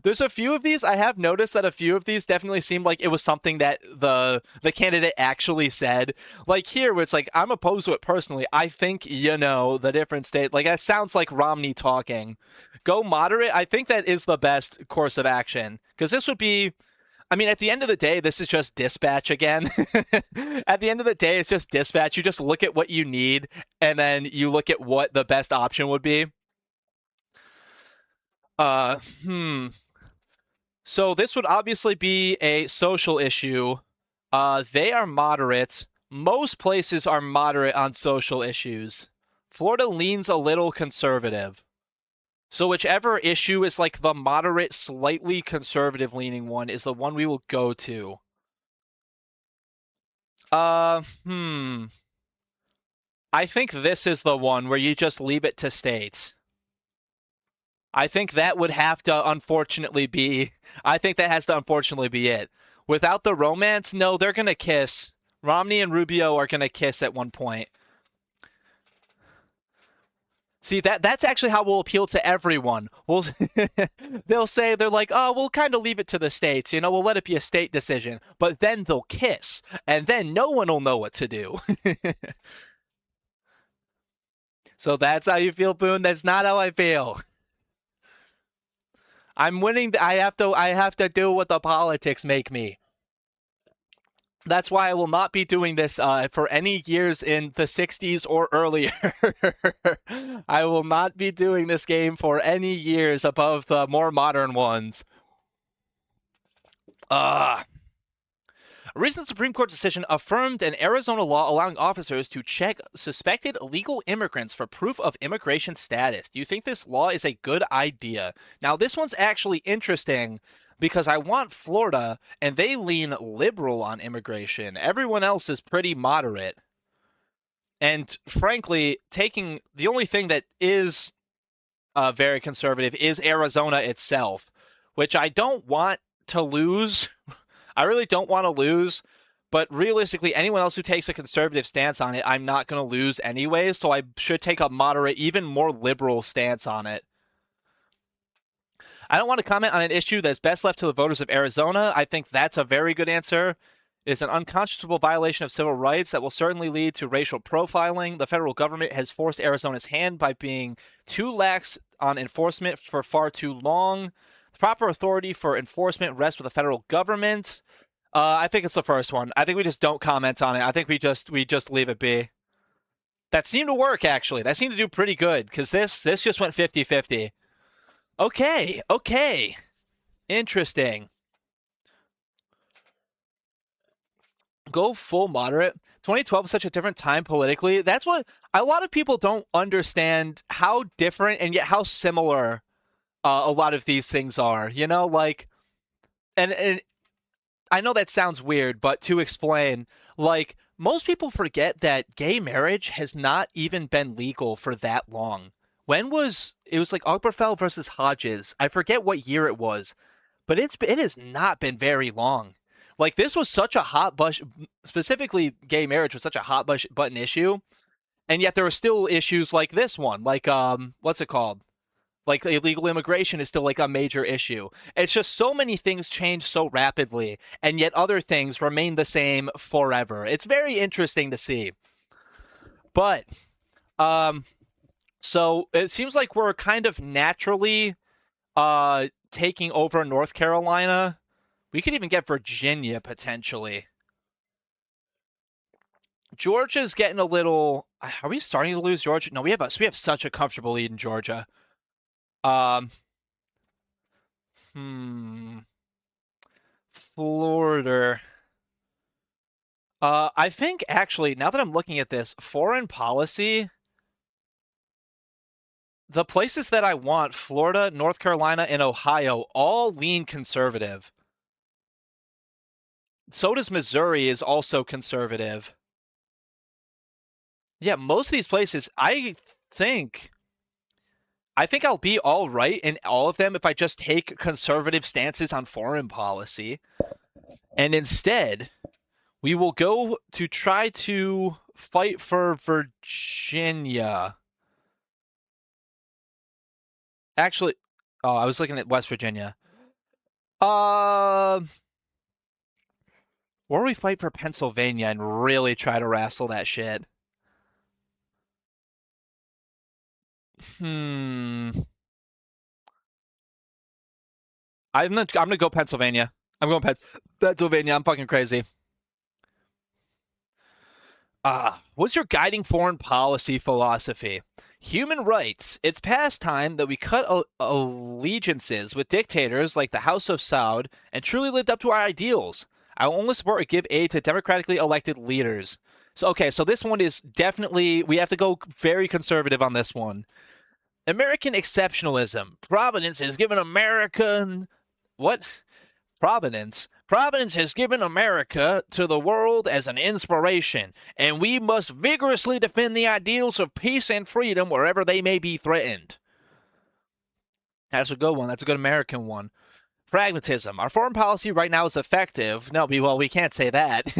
Speaker 2: There's a few of these. I have noticed that a few of these definitely seemed like it was something that the candidate actually said. Like here, where it's like, I'm opposed to it personally. I think, the different state. Like, that sounds like Romney talking. Go moderate. I think that is the best course of action. Because this would be, I mean, at the end of the day, this is just dispatch again. At the end of the day, it's just dispatch. You just look at what you need, and then you look at what the best option would be. So this would obviously be a social issue. They are moderate. Most places are moderate on social issues. Florida leans a little conservative. So whichever issue is like the moderate, slightly conservative leaning one is the one we will go to. I think this is the one where you just leave it to states. I think that would have to unfortunately be. I think that has to unfortunately be it. Without the romance, no, they're gonna kiss. Romney and Rubio are gonna kiss at one point. See, that's actually how we'll appeal to everyone. They'll say, they're like, oh, we'll kind of leave it to the states, we'll let it be a state decision. But then they'll kiss, and then no one will know what to do. So that's how you feel, Boone? That's not how I feel. I'm winning. I have to do what the politics make me. That's why I will not be doing this for any years in the 60s or earlier. I will not be doing this game for any years above the more modern ones. A recent Supreme Court decision affirmed an Arizona law allowing officers to check suspected illegal immigrants for proof of immigration status. Do you think this law is a good idea? Now, this one's actually interesting because I want Florida, and they lean liberal on immigration. Everyone else is pretty moderate. And frankly, taking the only thing that is very conservative is Arizona itself, which I don't want to lose. I really don't want to lose, but realistically, anyone else who takes a conservative stance on it, I'm not going to lose anyways, so I should take a moderate, even more liberal stance on it. I don't want to comment on an issue that's best left to the voters of Arizona. I think that's a very good answer. It's an unconscionable violation of civil rights that will certainly lead to racial profiling. The federal government has forced Arizona's hand by being too lax on enforcement for far too long. The proper authority for enforcement rests with the federal government. I think it's the first one. I think we just don't comment on it. I think we just leave it be. That seemed to work, actually. That seemed to do pretty good, because this just went 50-50. Okay. Interesting. Go full moderate. 2012 is such a different time politically. That's what a lot of people don't understand, how different and yet how similar a lot of these things are. You know, like, and I know that sounds weird, but to explain, like, most people forget that gay marriage has not even been legal for that long. It was like Oberfell versus Hodges. I forget what year it was, but it has not been very long. Like, this was such a specifically gay marriage was such a hot button issue, and yet there are still issues like this one, like what's it called? Like, illegal immigration is still like a major issue. It's just so many things change so rapidly, and yet other things remain the same forever. It's very interesting to see. But so it seems like we're kind of naturally taking over North Carolina. We could even get Virginia potentially. Georgia's getting a little. Are we starting to lose Georgia? No, we have such a comfortable lead in Georgia. Florida. I think actually, now that I'm looking at this, foreign policy, the places that I want, Florida, North Carolina, and Ohio, all lean conservative. So does Missouri, is also conservative. Yeah, most of these places, I think I'll be all right in all of them if I just take conservative stances on foreign policy. And instead, we will go to try to fight for Virginia. Actually, oh, I was looking at West Virginia. Or we fight for Pennsylvania and really try to wrestle that shit. I'm gonna go Pennsylvania. I'm going Pennsylvania. I'm fucking crazy. What's your guiding foreign policy philosophy? Human rights. It's past time that we cut allegiances with dictators like the House of Saud and truly lived up to our ideals. I will only support or give aid to democratically elected leaders. So, okay, so this one is definitely, we have to go very conservative on this one. American exceptionalism. Providence has given American... What? Providence. Providence has given America to the world as an inspiration, and we must vigorously defend the ideals of peace and freedom wherever they may be threatened. That's a good one. That's a good American one. Pragmatism. Our foreign policy right now is effective. No, well, we can't say that.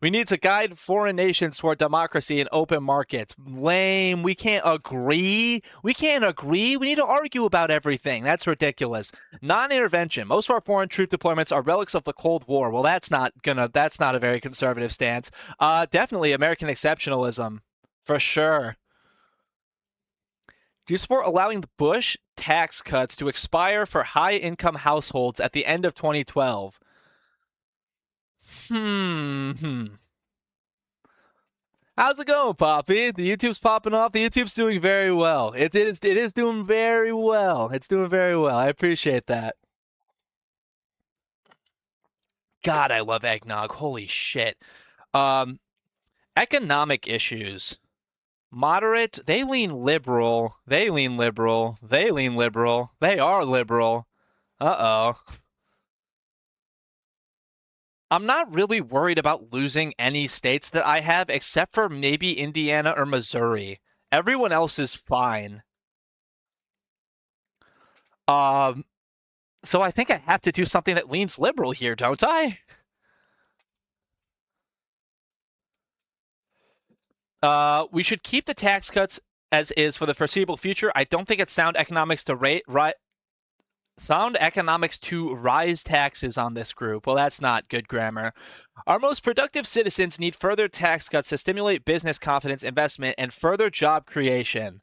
Speaker 2: We need to guide foreign nations toward democracy and open markets. Lame. We can't agree. We need to argue about everything. That's ridiculous. Non-intervention. Most of our foreign troop deployments are relics of the Cold War. Well, that's not a very conservative stance. Definitely American exceptionalism. For sure. Do you support allowing the Bush tax cuts to expire for high-income households at the end of 2012? How's it going, Poppy? The YouTube's popping off. The YouTube's doing very well. It is doing very well. It's doing very well. I appreciate that. God, I love eggnog. Holy shit. Economic issues. Moderate. They lean liberal. They lean liberal. They lean liberal. They are liberal. Uh-oh. I'm not really worried about losing any states that I have, except for maybe Indiana or Missouri. Everyone else is fine. So I think I have to do something that leans liberal here, don't I? We should keep the tax cuts as is for the foreseeable future. I don't think it's sound economics to rise taxes on this group. Well, that's not good grammar. Our most productive citizens need further tax cuts to stimulate business confidence, investment, and further job creation.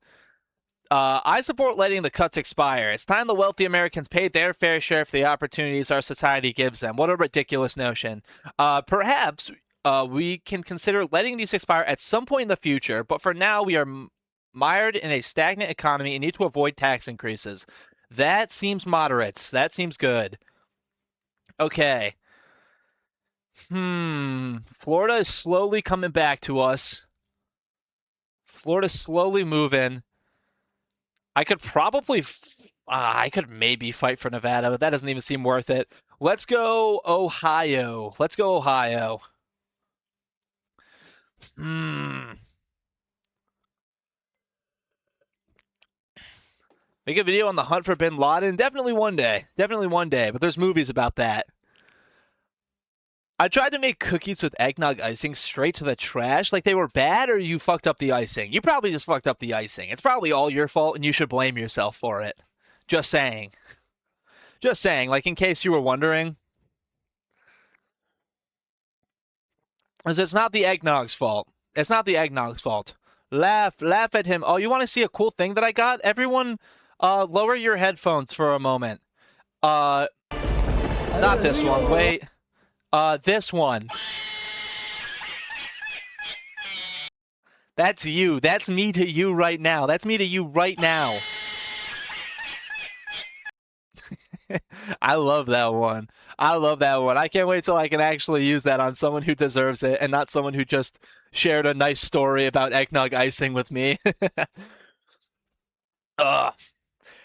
Speaker 2: I support letting the cuts expire. It's time the wealthy Americans paid their fair share for the opportunities our society gives them. What a ridiculous notion. Perhaps we can consider letting these expire at some point in the future, but for now we are mired in a stagnant economy and need to avoid tax increases. That seems moderate. That seems good. Okay. Florida is slowly coming back to us. Florida's slowly moving. I could probably, I could maybe fight for Nevada, but that doesn't even seem worth it. Let's go Ohio. Let's go Ohio. Make a video on the hunt for Bin Laden? Definitely one day. Definitely one day, but there's movies about that. I tried to make cookies with eggnog icing straight to the trash. Like they were bad, or you fucked up the icing? You probably just fucked up the icing. It's probably all your fault, and you should blame yourself for it. Just saying. Just saying, like in case you were wondering. Because it's not the eggnog's fault. It's not the eggnog's fault. Laugh at him. Oh, you want to see a cool thing that I got? Everyone, lower your headphones for a moment. Not this one. Wait. This one. That's you. That's me to you right now. That's me to you right now. I love that one. I love that one. I can't wait till I can actually use that on someone who deserves it and not someone who just shared a nice story about eggnog icing with me. Ugh.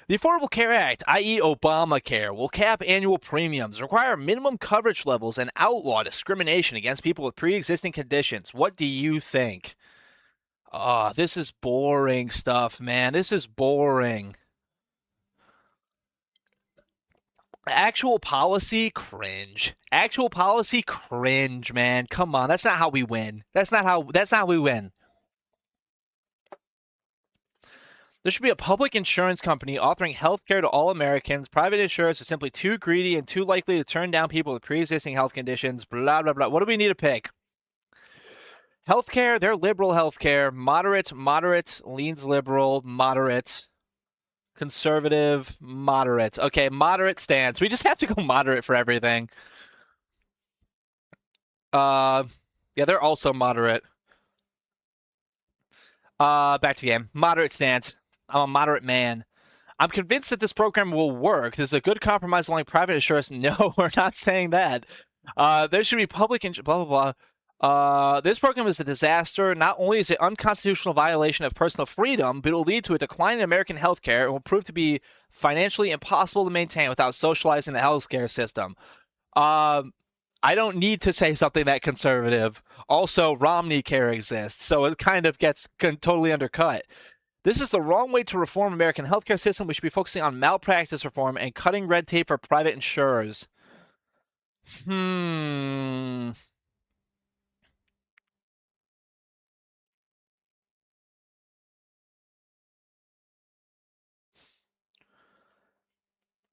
Speaker 2: The Affordable Care Act, i.e. Obamacare, will cap annual premiums, require minimum coverage levels, and outlaw discrimination against people with pre-existing conditions. What do you think? This is boring stuff, man. This is boring. Actual policy, cringe. Actual policy, cringe, man. Come on, that's not how we win. That's not how we win. There should be a public insurance company offering health care to all Americans. Private insurers are simply too greedy and too likely to turn down people with pre-existing health conditions. Blah, blah, blah. What do we need to pick? Healthcare, they're liberal healthcare. Moderate, leans liberal, moderate. Conservative, moderate. Okay, moderate stance. We just have to go moderate for everything. Yeah, they're also moderate. Back to game. Moderate stance. I'm a moderate man. I'm convinced that this program will work. This is a good compromise allowing private insurance. No, we're not saying that. There should be public blah, blah, blah. This program is a disaster. Not only is it an unconstitutional violation of personal freedom, but it will lead to a decline in American healthcare and will prove to be financially impossible to maintain without socializing the healthcare system. I don't need to say something that conservative. Also, Romney Care exists, so it kind of gets totally undercut. This is the wrong way to reform American healthcare system. We should be focusing on malpractice reform and cutting red tape for private insurers.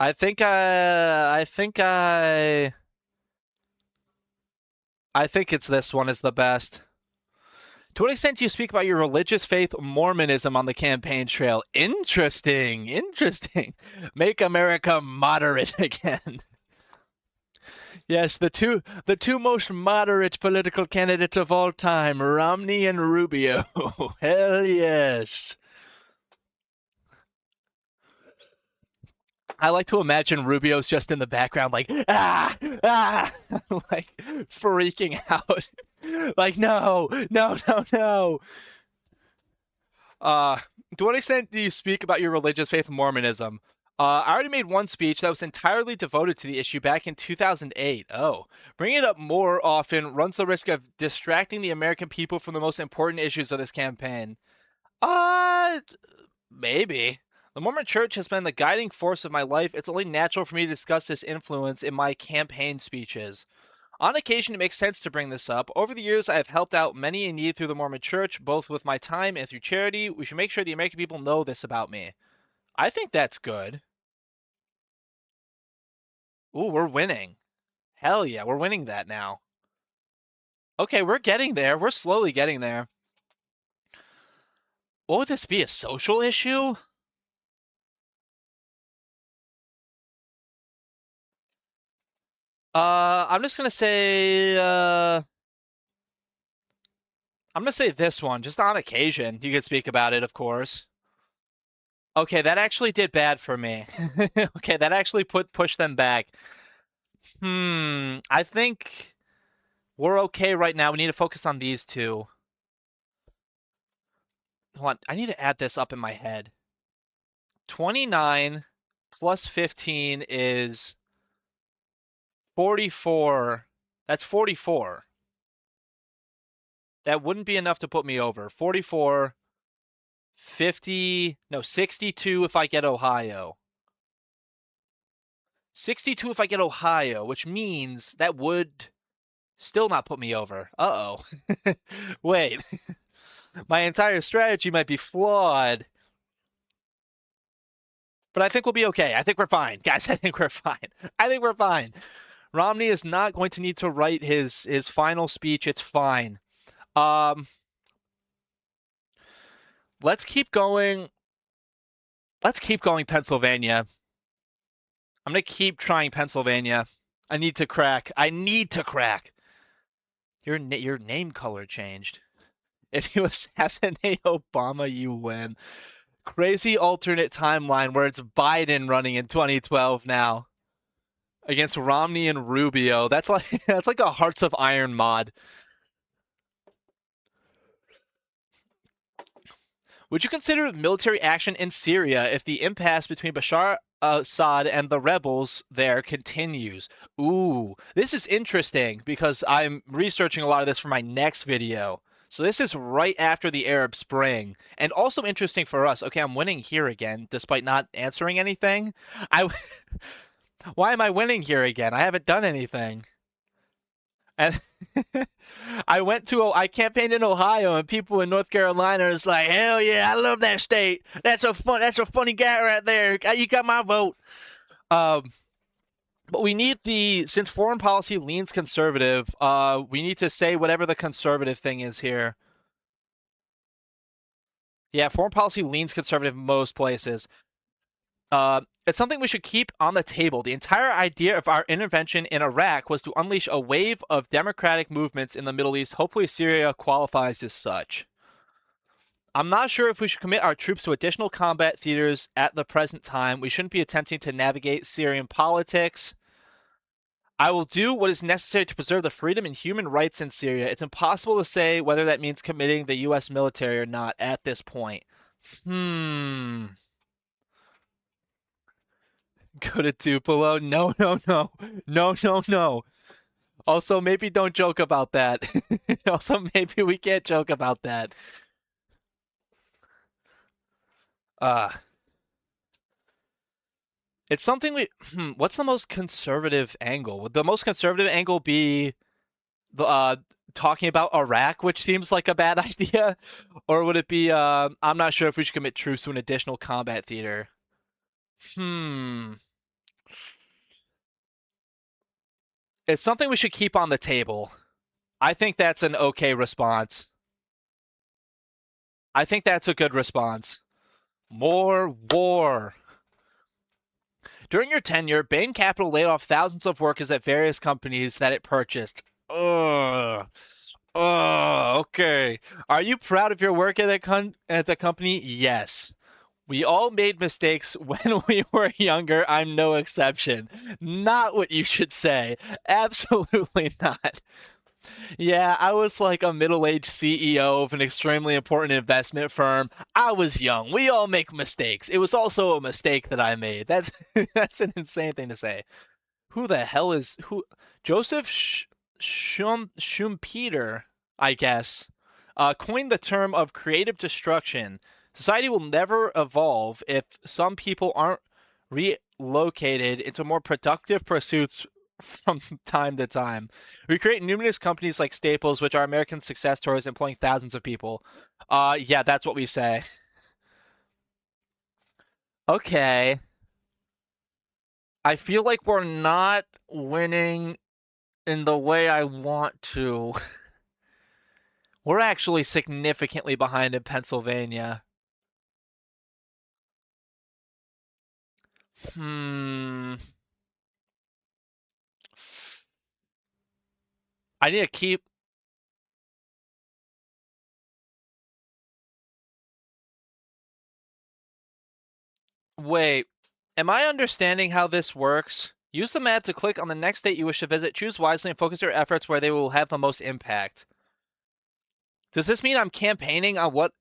Speaker 2: I think it's this one is the best. To what extent do you speak about your religious faith, Mormonism, on the campaign trail? Interesting. Make America moderate again. Yes, the two most moderate political candidates of all time, Romney and Rubio. Hell yes. I like to imagine Rubio's just in the background, like like freaking out, like no, no, no, no. To what extent do you speak about your religious faith, Mormonism? I already made one speech that was entirely devoted to the issue back in 2008. Oh, bringing it up more often runs the risk of distracting the American people from the most important issues of this campaign. Uh, Maybe. The Mormon Church has been the guiding force of my life. It's only natural for me to discuss this influence in my campaign speeches. On occasion, it makes sense to bring this up. Over the years, I have helped out many in need through the Mormon Church, both with my time and through charity. We should make sure the American people know this about me. I think that's good. Ooh, we're winning. Hell yeah, we're winning that now. Okay, we're getting there. We're slowly getting there. What would this be, a social issue? I'm just gonna say, I'm gonna say this one, just on occasion. You could speak about it, of course. Okay, that actually did bad for me. Okay, that actually pushed them back. I think we're okay right now. We need to focus on these two. Hold on, I need to add this up in my head. 29 plus 15 is 44. That's 44. That wouldn't be enough to put me over. 44, 50, no, 62 if I get Ohio. 62 if I get Ohio, which means that would still not put me over. Uh-oh. Wait. My entire strategy might be flawed. But I think we'll be okay. I think we're fine. Guys, I think we're fine. I think we're fine. Romney is not going to need to write his final speech. It's fine. Let's keep going. Let's keep going Pennsylvania. I'm going to keep trying Pennsylvania. I need to crack. I need to crack. Your name color changed. If you assassinate Obama, you win. Crazy alternate timeline where it's Biden running in 2012 now against Romney and Rubio. That's like a Hearts of Iron mod. Would you consider military action in Syria if the impasse between Bashar Assad and the rebels there continues? Ooh, this is interesting because I'm researching a lot of this for my next video. So this is right after the Arab Spring, and also interesting for us. Okay, I'm winning here again, despite not answering anything. Why am I winning here again? I haven't done anything. And I campaigned in Ohio, and people in North Carolina is like, hell yeah, I love that state. That's a funny guy right there. You got my vote. But we need since foreign policy leans conservative, we need to say whatever the conservative thing is here. Yeah, foreign policy leans conservative in most places. It's something we should keep on the table. The entire idea of our intervention in Iraq was to unleash a wave of democratic movements in the Middle East. Hopefully Syria qualifies as such. I'm not sure if we should commit our troops to additional combat theaters at the present time. We shouldn't be attempting to navigate Syrian politics. I will do what is necessary to preserve the freedom and human rights in Syria. It's impossible to say whether that means committing the U.S. military or not at this point. Go to Tupelo? No, no, no. No, no, no. Also, maybe don't joke about that. Also, maybe we can't joke about that. It's something what's the most conservative angle? Would the most conservative angle be talking about Iraq, which seems like a bad idea? Or would it be I'm not sure if we should commit troops to an additional combat theater? It's something we should keep on the table. I think that's an okay response. I think that's a good response. More war. During your tenure, Bain Capital laid off thousands of workers at various companies that it purchased. Ugh. Okay. Are you proud of your work at the company? Yes. We all made mistakes when we were younger. I'm no exception. Not what you should say. Absolutely not. Yeah, I was like a middle-aged CEO of an extremely important investment firm. I was young. We all make mistakes. It was also a mistake that I made. That's that's an insane thing to say. Who the hell is who? Joseph Schumpeter, I guess, coined the term of creative destruction. Society will never evolve if some people aren't relocated into more productive pursuits from time to time. We create numerous companies like Staples, which are American success stories employing thousands of people. Yeah, that's what we say. Okay. I feel like we're not winning in the way I want to. We're actually significantly behind in Pennsylvania. Hmm. I need to keep. Wait. Am I understanding how this works? Use the map to click on the next state you wish to visit. Choose wisely and focus your efforts where they will have the most impact. Does this mean I'm campaigning on what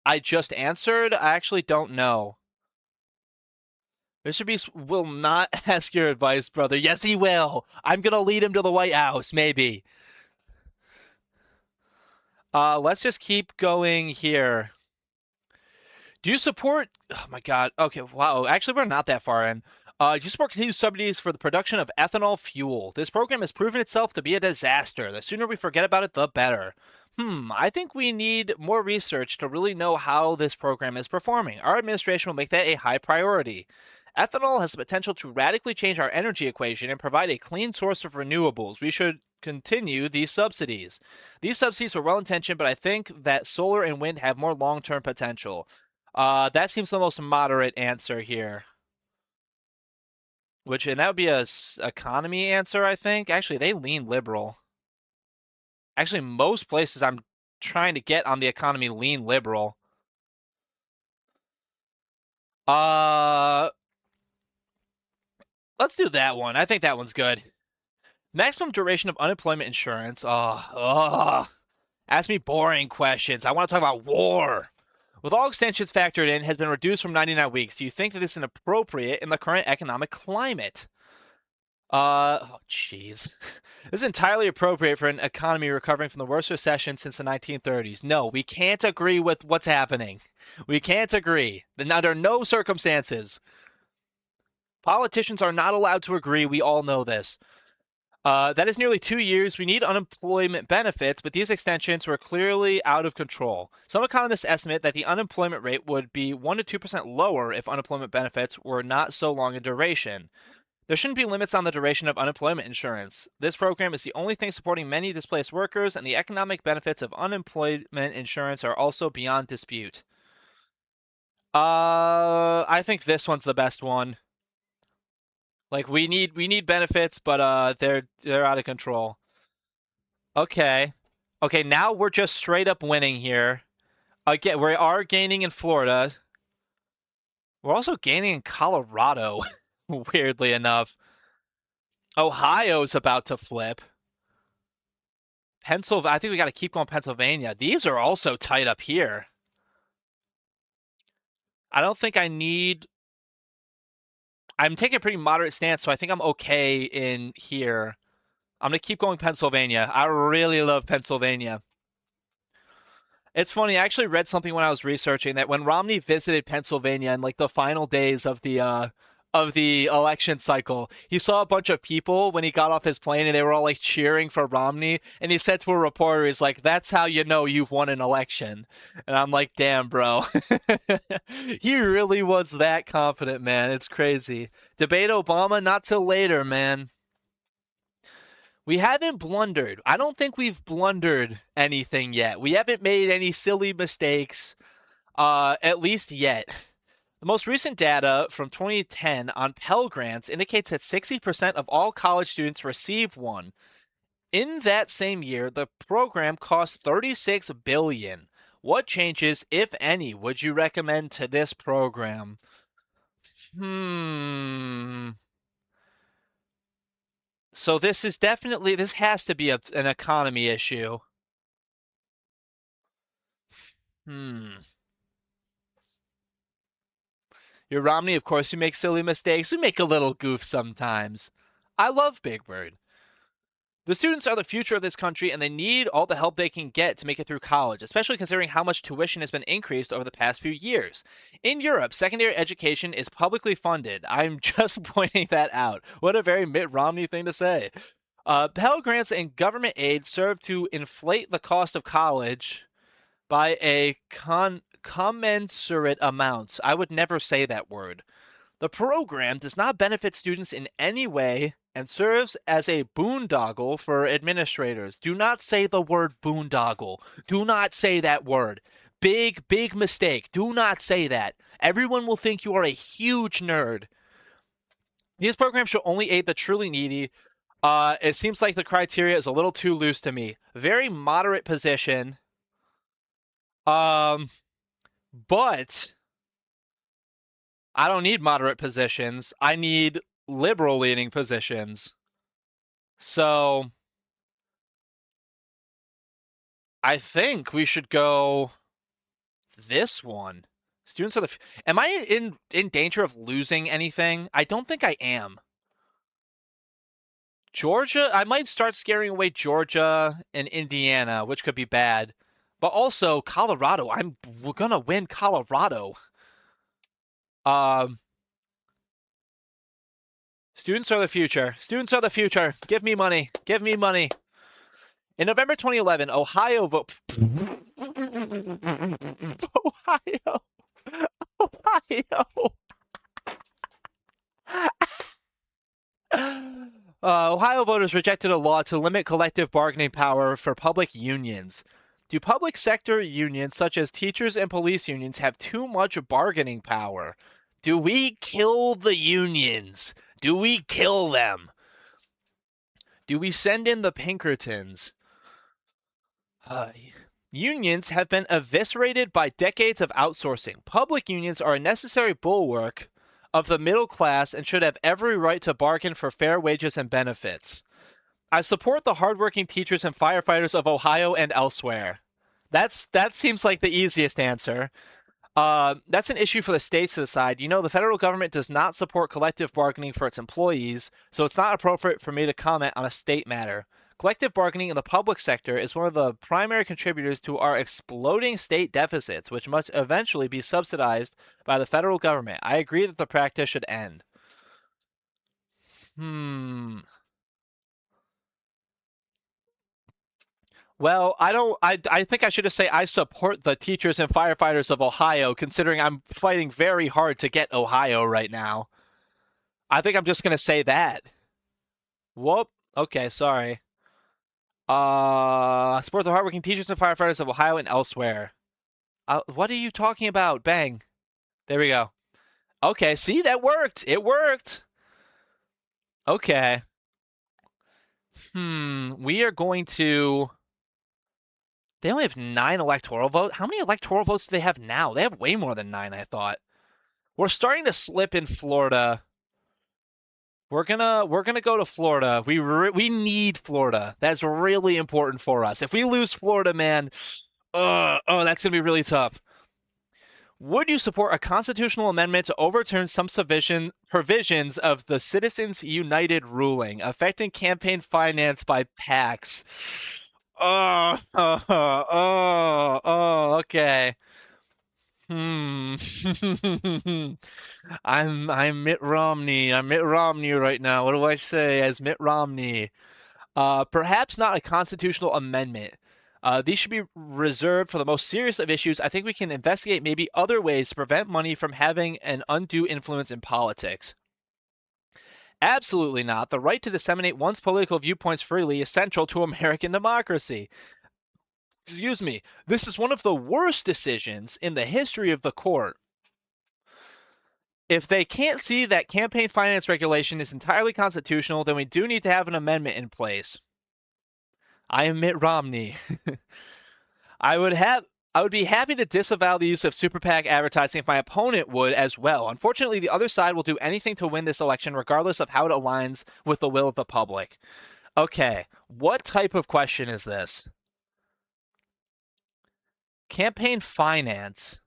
Speaker 2: I just answered? I actually don't know. Mr. Beast will not ask your advice, brother. Yes, he will. I'm gonna lead him to the White House, maybe. Let's just keep going here. Do you support? Oh my God. Okay. Wow. Actually, we're not that far in. Do you support continued subsidies for the production of ethanol fuel? This program has proven itself to be a disaster. The sooner we forget about it, the better. I think we need more research to really know how this program is performing. Our administration will make that a high priority. Ethanol has the potential to radically change our energy equation and provide a clean source of renewables. We should continue these subsidies. These subsidies were well intentioned, but I think that solar and wind have more long term potential. That seems the most moderate answer here. And that would be a economy answer, I think. Actually, they lean liberal. Actually, most places I'm trying to get on the economy lean liberal. Uh, let's do that one. I think that one's good. Maximum duration of unemployment insurance. Ask me boring questions. I want to talk about war. With all extensions factored in, has been reduced from 99 weeks. Do you think that this is inappropriate in the current economic climate? Oh, jeez. This is entirely appropriate for an economy recovering from the worst recession since the 1930s. No, we can't agree with what's happening. We can't agree. Under no circumstances. Politicians are not allowed to agree. We all know this. That is nearly 2 years. We need unemployment benefits, but these extensions were clearly out of control. Some economists estimate that the unemployment rate would be 1 to 2% lower if unemployment benefits were not so long in duration. There shouldn't be limits on the duration of unemployment insurance. This program is the only thing supporting many displaced workers, and the economic benefits of unemployment insurance are also beyond dispute. I think this one's the best one. Like we need benefits, but they're out of control. Okay. Okay, now we're just straight up winning here. Again, we are gaining in Florida. We're also gaining in Colorado, weirdly enough. Ohio's about to flip. Pennsylvania, I think we got to keep going Pennsylvania. These are also tight up here. I don't think I need... I'm taking a pretty moderate stance, so I think I'm okay in here. I'm going to keep going Pennsylvania. I really love Pennsylvania. It's funny, I actually read something when I was researching that when Romney visited Pennsylvania in like the final days of the election cycle, he saw a bunch of people when he got off his plane and they were all like cheering for Romney, and he said to a reporter, he's like, "That's how you know you've won an election." And I'm like, "Damn, bro." He really was that confident, man. It's crazy. Debate Obama not till later, man. We haven't blundered. I don't think we've blundered anything yet. We haven't made any silly mistakes, at least yet. The most recent data from 2010 on Pell Grants indicates that 60% of all college students receive one. In that same year, the program cost $36 billion. What changes, if any, would you recommend to this program? So this has to be an economy issue. You're Romney, of course you make silly mistakes. We make a little goof sometimes. I love Big Bird. The students are the future of this country, and they need all the help they can get to make it through college, especially considering how much tuition has been increased over the past few years. In Europe, secondary education is publicly funded. I'm just pointing that out. What a very Mitt Romney thing to say. Pell Grants and government aid serve to inflate the cost of college by a commensurate amount. I would never say that word. The program does not benefit students in any way and serves as a boondoggle for administrators. Do not say the word boondoggle. Do not say that word. Big, big mistake. Do not say that. Everyone will think you are a huge nerd. These programs should only aid the truly needy. It seems like the criteria is a little too loose to me. Very moderate position. But I don't need moderate positions. I need liberal leaning positions. So I think we should go this one. Students are the. Am I in danger of losing anything? I don't think I am. Georgia, I might start scaring away Georgia and Indiana, which could be bad. But also Colorado. We're gonna win Colorado. Students are the future. Students are the future. Give me money. Give me money. In November 2011, Ohio vote. Ohio. Ohio. Ohio voters rejected a law to limit collective bargaining power for public unions. Do public sector unions, such as teachers and police unions, have too much bargaining power? Do we kill the unions? Do we kill them? Do we send in the Pinkertons? Unions have been eviscerated by decades of outsourcing. Public unions are a necessary bulwark of the middle class and should have every right to bargain for fair wages and benefits. I support the hardworking teachers and firefighters of Ohio and elsewhere. That seems like the easiest answer. That's an issue for the states to decide. You know, the federal government does not support collective bargaining for its employees, so it's not appropriate for me to comment on a state matter. Collective bargaining in the public sector is one of the primary contributors to our exploding state deficits, which must eventually be subsidized by the federal government. I agree that the practice should end. Well, I think I should just say I support the teachers and firefighters of Ohio, considering I'm fighting very hard to get Ohio right now. I think I'm just going to say that. Whoop. Okay, sorry. Support the hardworking teachers and firefighters of Ohio and elsewhere. What are you talking about? Bang. There we go. Okay, see, that worked. It worked. Okay. We are going to... They only have 9 electoral votes. How many electoral votes do they have now? They have way more than 9, I thought. We're starting to slip in Florida. We're gonna go to Florida. We need Florida. That's really important for us. If we lose Florida, man, that's gonna be really tough. Would you support a constitutional amendment to overturn some provisions of the Citizens United ruling affecting campaign finance by PACs? Okay. I'm Mitt Romney. I'm Mitt Romney right now. What do I say as Mitt Romney? Perhaps not a constitutional amendment. These should be reserved for the most serious of issues. I think we can investigate maybe other ways to prevent money from having an undue influence in politics. Absolutely not. The right to disseminate one's political viewpoints freely is central to American democracy. Excuse me. This is one of the worst decisions in the history of the court. If they can't see that campaign finance regulation is entirely constitutional, then we do need to have an amendment in place. I am Mitt Romney. I would have I would be happy to disavow the use of super PAC advertising if my opponent would as well. Unfortunately, the other side will do anything to win this election, regardless of how it aligns with the will of the public. Okay, what type of question is this? Campaign finance.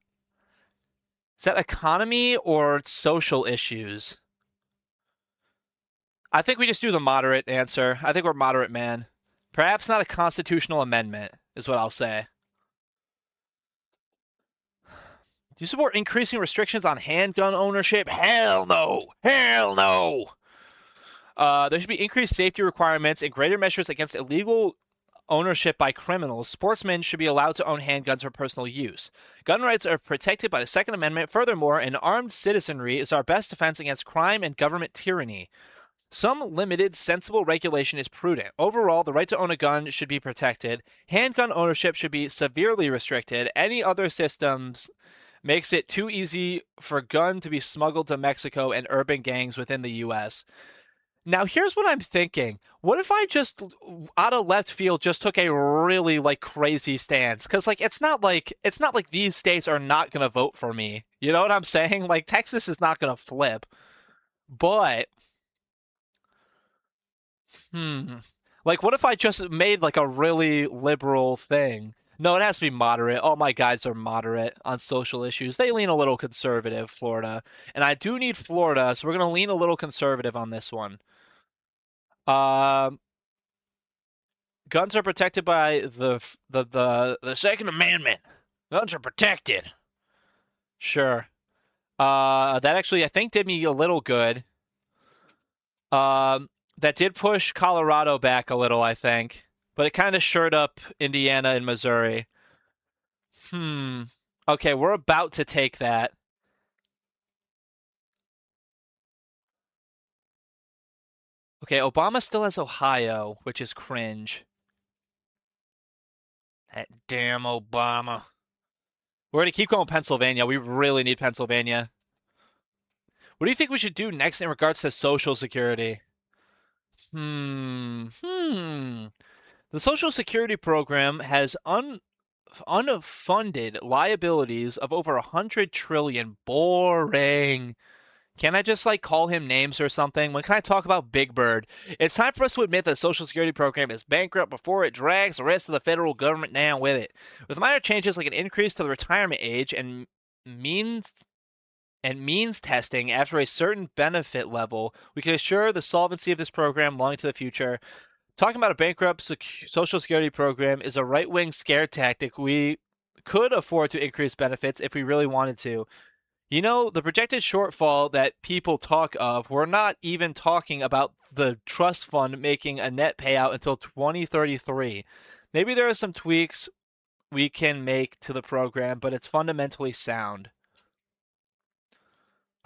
Speaker 2: Is that economy or social issues? I think we just do the moderate answer. I think we're moderate, man. Perhaps not a constitutional amendment, is what I'll say. Do you support increasing restrictions on handgun ownership? Hell no! Hell no! There should be increased safety requirements and greater measures against illegal ownership by criminals. Sportsmen should be allowed to own handguns for personal use. Gun rights are protected by the Second Amendment. Furthermore, an armed citizenry is our best defense against crime and government tyranny. Some limited, sensible regulation is prudent. Overall, the right to own a gun should be protected. Handgun ownership should be severely restricted. Any other systems makes it too easy for gun to be smuggled to Mexico and urban gangs within the U.S. Now, here's what I'm thinking. What if I just, out of left field, just took a really, like, crazy stance? Because, like, it's not like these states are not going to vote for me. You know what I'm saying? Like, Texas is not going to flip. But, like, what if I just made, like, a really liberal thing? No, it has to be moderate. All my guys are moderate on social issues. They lean a little conservative, Florida. And I do need Florida, so we're going to lean a little conservative on this one. Guns are protected by the Second Amendment. Guns are protected. Sure. That actually, I think, did me a little good. That did push Colorado back a little, I think. But it kind of shored up Indiana and Missouri. Okay, we're about to take that. Okay, Obama still has Ohio, which is cringe. That damn Obama. We're going to keep going Pennsylvania. We really need Pennsylvania. What do you think we should do next in regards to Social Security? The Social Security program has unfunded liabilities of over 100 trillion. Boring. Can I just, like, call him names or something? When can I talk about Big Bird? It's time for us to admit that the Social Security program is bankrupt before it drags the rest of the federal government down with it. With minor changes like an increase to the retirement age and means testing after a certain benefit level, we can assure the solvency of this program long into the future. Talking about a bankrupt Social Security program is a right-wing scare tactic. We could afford to increase benefits if we really wanted to. You know, the projected shortfall that people talk of, we're not even talking about the trust fund making a net payout until 2033. Maybe there are some tweaks we can make to the program, but it's fundamentally sound.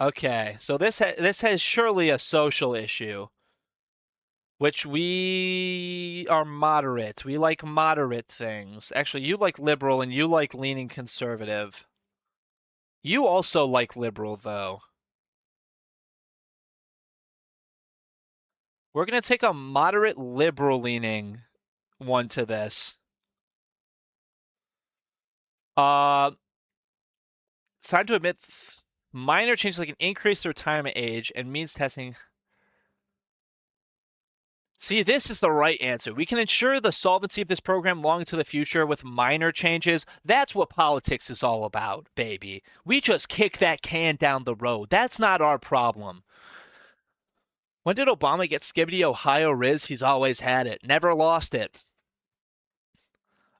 Speaker 2: Okay, so this has surely a social issue, which we are moderate. We like moderate things. Actually, you like liberal and you like leaning conservative. You also like liberal, though. We're going to take a moderate liberal leaning one to this. It's time to admit minor changes like an increase the retirement age and means testing. See, this is the right answer. We can ensure the solvency of this program long into the future with minor changes. That's what politics is all about, baby. We just kick that can down the road. That's not our problem. When did Obama get Skibbity Ohio Riz? He's always had it. Never lost it.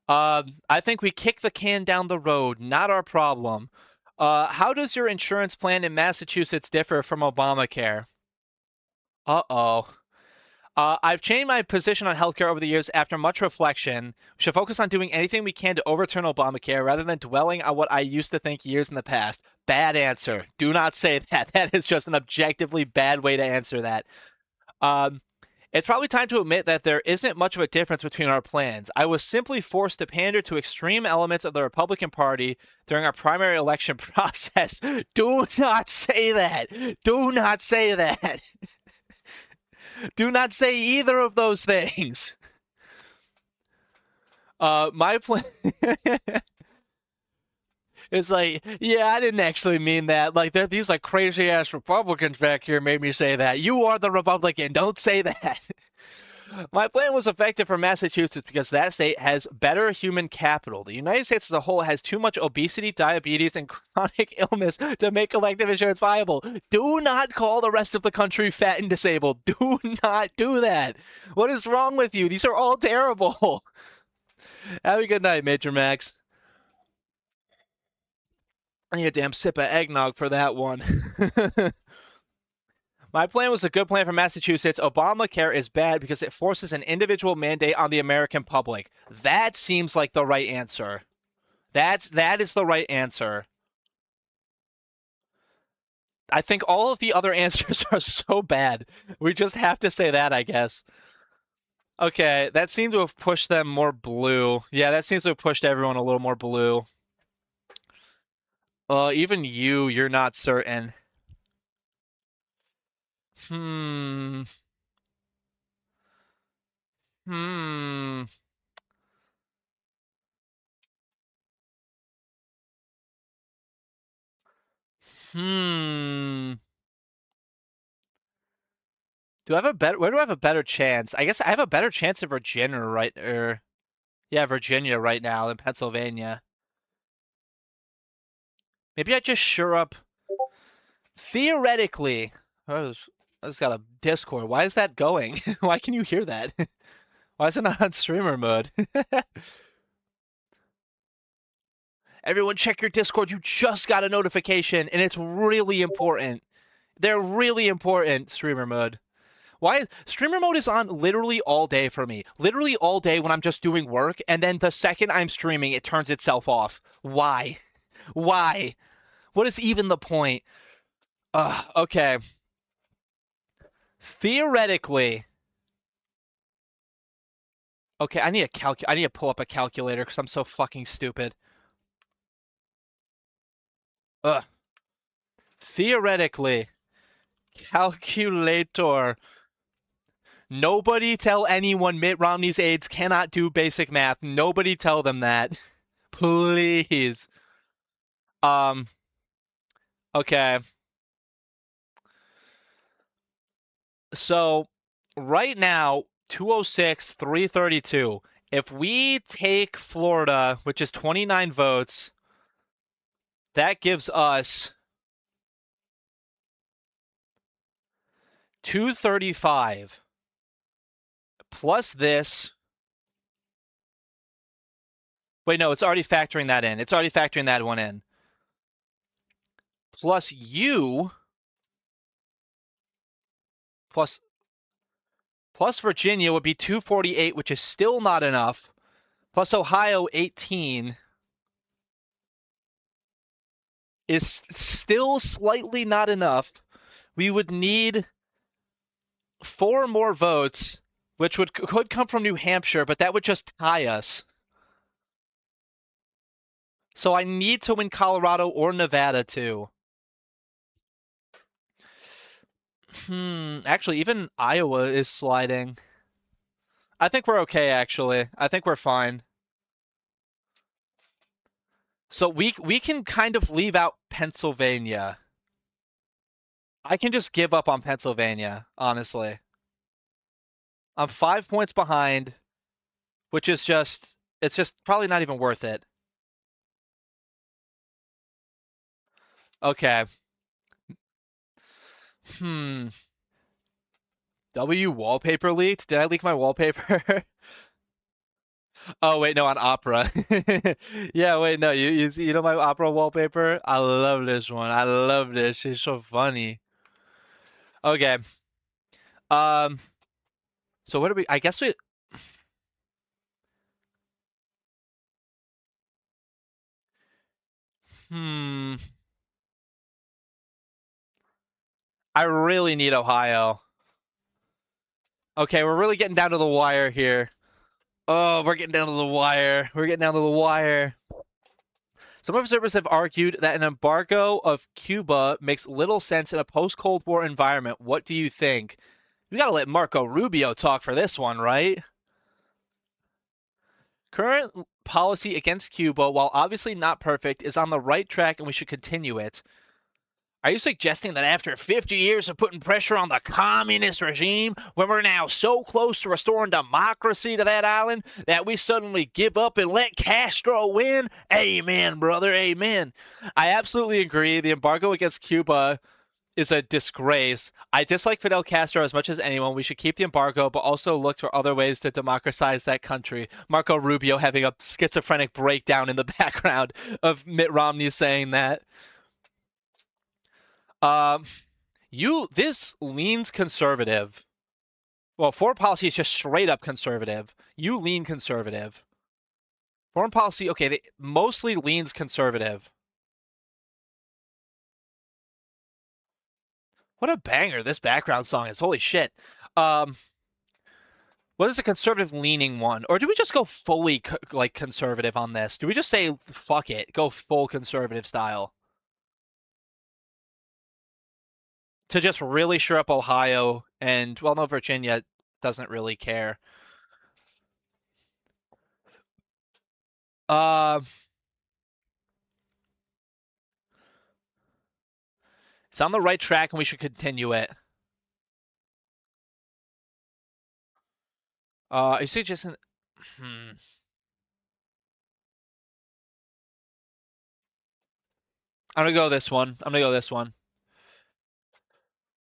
Speaker 2: I think we kick the can down the road. Not our problem. How does your insurance plan in Massachusetts differ from Obamacare? Uh-oh. I've changed my position on healthcare over the years after much reflection. We should focus on doing anything we can to overturn Obamacare rather than dwelling on what I used to think years in the past. Bad answer. Do not say that. That is just an objectively bad way to answer that. It's probably time to admit that there isn't much of a difference between our plans. I was simply forced to pander to extreme elements of the Republican Party during our primary election process. Do not say that. Do not say that. Do not say either of those things. My plan. It's like, yeah, I didn't actually mean that. Like, these like crazy ass Republicans back here made me say that. You are the Republican. Don't say that. My plan was effective for Massachusetts because that state has better human capital. The United States as a whole has too much obesity, diabetes, and chronic illness to make collective insurance viable. Do not call the rest of the country fat and disabled. Do not do that. What is wrong with you? These are all terrible. Have a good night, Major Max. I need a damn sip of eggnog for that one. My plan was a good plan for Massachusetts. Obamacare is bad because it forces an individual mandate on the American public. That seems like the right answer. That is the right answer. I think all of the other answers are so bad. We just have to say that, I guess. Okay, that seemed to have pushed them more blue. Yeah, that seems to have pushed everyone a little more blue. Even you're not certain. Hmm. Hmm. Hmm. Do I have a better? Where do I have a better chance? I guess I have a better chance in Virginia, right? Yeah, Virginia right now than Pennsylvania. Maybe I just sure up. Theoretically, I just got a Discord. Why is that going? Why can you hear that? Why is it not on streamer mode? Everyone, check your Discord. You just got a notification, and it's really important. They're really important. Streamer mode. Why streamer mode is on literally all day for me. Literally all day when I'm just doing work, and then the second I'm streaming, it turns itself off. Why? Why? What is even the point? Okay. Theoretically. Okay, I need to pull up a calculator because I'm so fucking stupid. Ugh. Theoretically. Calculator. Nobody tell anyone Mitt Romney's aides cannot do basic math. Nobody tell them that. Please. Okay. So right now, 206, 332. If we take Florida, which is 29 votes, that gives us 235 plus this. Wait, no, it's already factoring that in. It's already factoring that one in. Plus you plus Virginia would be 248, which is still not enough. Plus Ohio 18 is still slightly not enough. We would need 4 more votes, which could come from New Hampshire, but that would just tie us. So I need to win Colorado or Nevada too. Actually, even Iowa is sliding. I think we're okay, actually. I think we're fine. So we can kind of leave out Pennsylvania. I can just give up on Pennsylvania, honestly. I'm 5 points behind, which is it's just probably not even worth it. Okay. W wallpaper leaked? Did I leak my wallpaper? Oh wait, no, on Opera. Yeah, wait, no, you know my Opera wallpaper? I love this one. I love this. It's so funny. Okay. So what do we? I guess we. I really need Ohio. Okay, we're really getting down to the wire here. Oh, we're getting down to the wire. We're getting down to the wire. Some observers have argued that an embargo of Cuba makes little sense in a post-Cold War environment. What do you think? We gotta let Marco Rubio talk for this one, right? Current policy against Cuba, while obviously not perfect, is on the right track and we should continue it. Are you suggesting that after 50 years of putting pressure on the communist regime, when we're now so close to restoring democracy to that island, that we suddenly give up and let Castro win? Amen, brother, amen. I absolutely agree. The embargo against Cuba is a disgrace. I dislike Fidel Castro as much as anyone. We should keep the embargo, but also look for other ways to democratize that country. Marco Rubio having a schizophrenic breakdown in the background of Mitt Romney saying that. This leans conservative. Well, foreign policy is just straight up conservative. You lean conservative. Foreign policy, okay, mostly leans conservative. What a banger this background song is. Holy shit. What is a conservative leaning one? Or do we just go fully like conservative on this? Do we just say, fuck it, go full conservative style? To just really shore up Ohio and, well, no, Virginia doesn't really care. It's on the right track and we should continue it. You suggesting? I'm gonna go this one.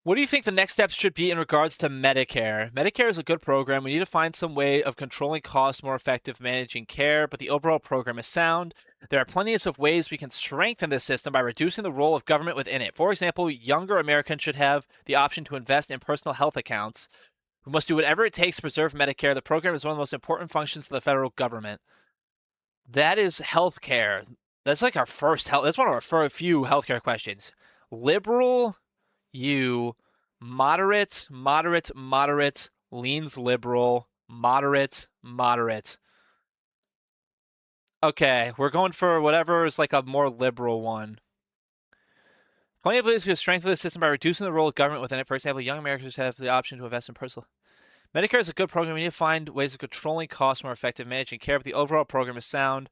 Speaker 2: What do you think the next steps should be in regards to Medicare? Medicare is a good program. We need to find some way of controlling costs, more effective managing care, but the overall program is sound. There are plenty of ways we can strengthen this system by reducing the role of government within it. For example, younger Americans should have the option to invest in personal health accounts. We must do whatever it takes to preserve Medicare. The program is one of the most important functions of the federal government. That is healthcare. That's like our first health. That's one of our few healthcare questions. Liberal, you, moderate, leans liberal, moderate. Okay, we're going for whatever is like a more liberal one. Plenty of ways to strengthen the system by reducing the role of government within it. For example, young Americans have the option to invest in personal. Medicare is a good program. We need to find ways of controlling costs, more effective managing care, but the overall program is sound.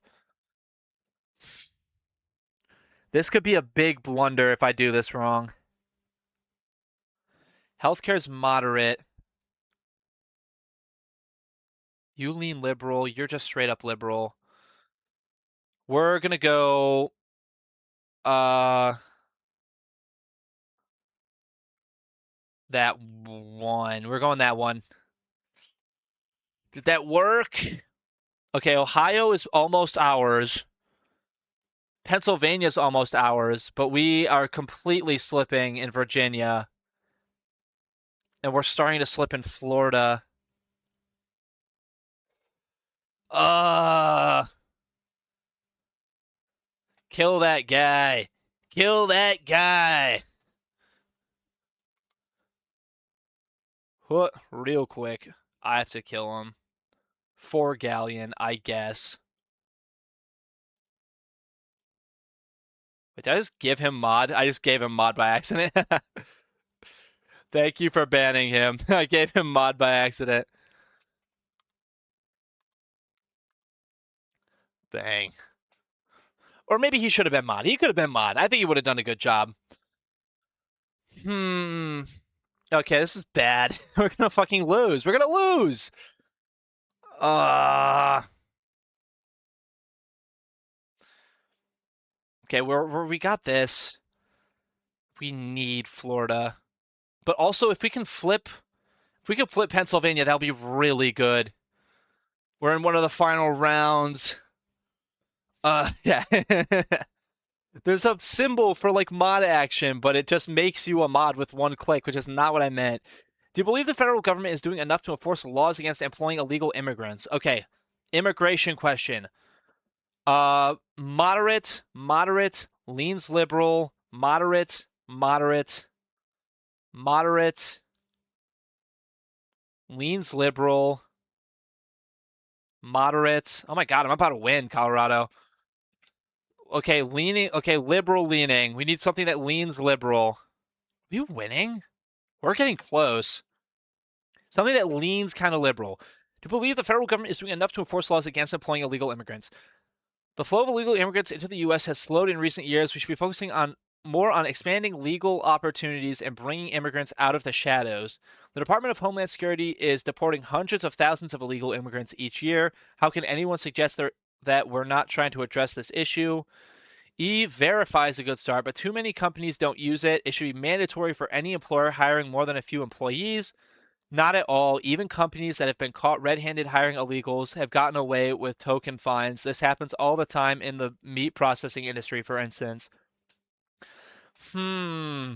Speaker 2: This could be a big blunder if I do this wrong. Healthcare is moderate. You lean liberal. You're just straight up liberal. We're gonna go that one. We're going that one. Did that work? Okay, Ohio is almost ours. Pennsylvania's almost ours, but we are completely slipping in Virginia. And we're starting to slip in Florida. Kill that guy. Kill that guy. What? Real quick. I have to kill him. 4 galleon, I guess. Wait, did I just give him mod? I just gave him mod by accident. Thank you for banning him. I gave him mod by accident. Bang. Or maybe he should have been mod. He could have been mod. I think he would have done a good job. Okay, this is bad. We're gonna fucking lose. We're gonna lose! Okay, we got this. We need Florida. But also, if we can flip Pennsylvania, that'll be really good. We're in one of the final rounds. Yeah. There's a symbol for like mod action, but it just makes you a mod with one click, which is not what I meant. Do you believe the federal government is doing enough to enforce laws against employing illegal immigrants? Okay, immigration question. Moderate, leans liberal, moderate, leans liberal, moderate. Oh my God, I'm about to win, Colorado. Okay, liberal leaning. We need something that leans liberal. Are you winning? We're getting close. Something that leans kind of liberal. to believe the federal government is doing enough to enforce laws against employing illegal immigrants. The flow of illegal immigrants into the U.S. has slowed in recent years. We should be focusing more on expanding legal opportunities and bringing immigrants out of the shadows. The Department of Homeland Security is deporting hundreds of thousands of illegal immigrants each year. How can anyone suggest that we're not trying to address this issue? E-Verify is a good start, but too many companies don't use it. It should be mandatory for any employer hiring more than a few employees. Not at all. Even companies that have been caught red-handed hiring illegals have gotten away with token fines. This happens all the time in the meat processing industry, for instance. I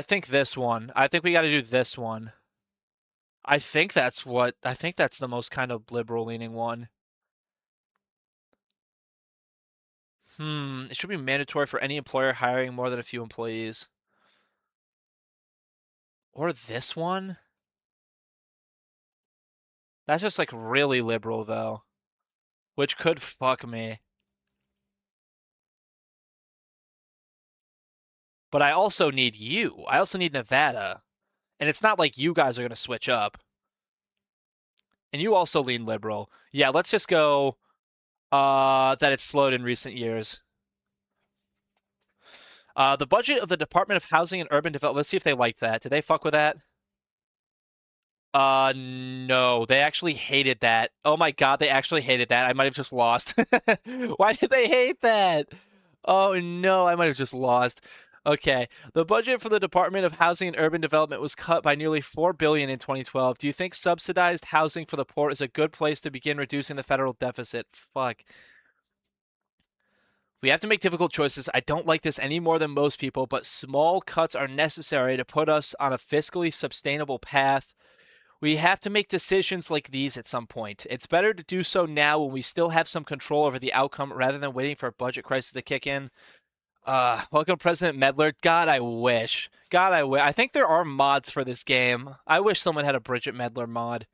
Speaker 2: think this one. I think we got to do this one. I think that's the most kind of liberal-leaning one. It should be mandatory for any employer hiring more than a few employees. Or this one? That's just like really liberal though, which could fuck me. But I also need you. I also need Nevada. And it's not like you guys are going to switch up. And you also lean liberal. Yeah, let's just go that it's slowed in recent years. The budget of the Department of Housing and Urban Development. Let's see if they like that. Did they fuck with that? No, they actually hated that. Oh my God, they actually hated that. I might have just lost. Why did they hate that? Oh no, I might have just lost. Okay, the budget for the Department of Housing and Urban Development was cut by nearly $4 billion in 2012. Do you think subsidized housing for the poor is a good place to begin reducing the federal deficit? Fuck. We have to make difficult choices. I don't like this any more than most people, but small cuts are necessary to put us on a fiscally sustainable path. We have to make decisions like these at some point. It's better to do so now when we still have some control over the outcome rather than waiting for a budget crisis to kick in. Welcome President Medler. God, I wish. God, I wish. I think there are mods for this game. I wish someone had a Bridget Medler mod.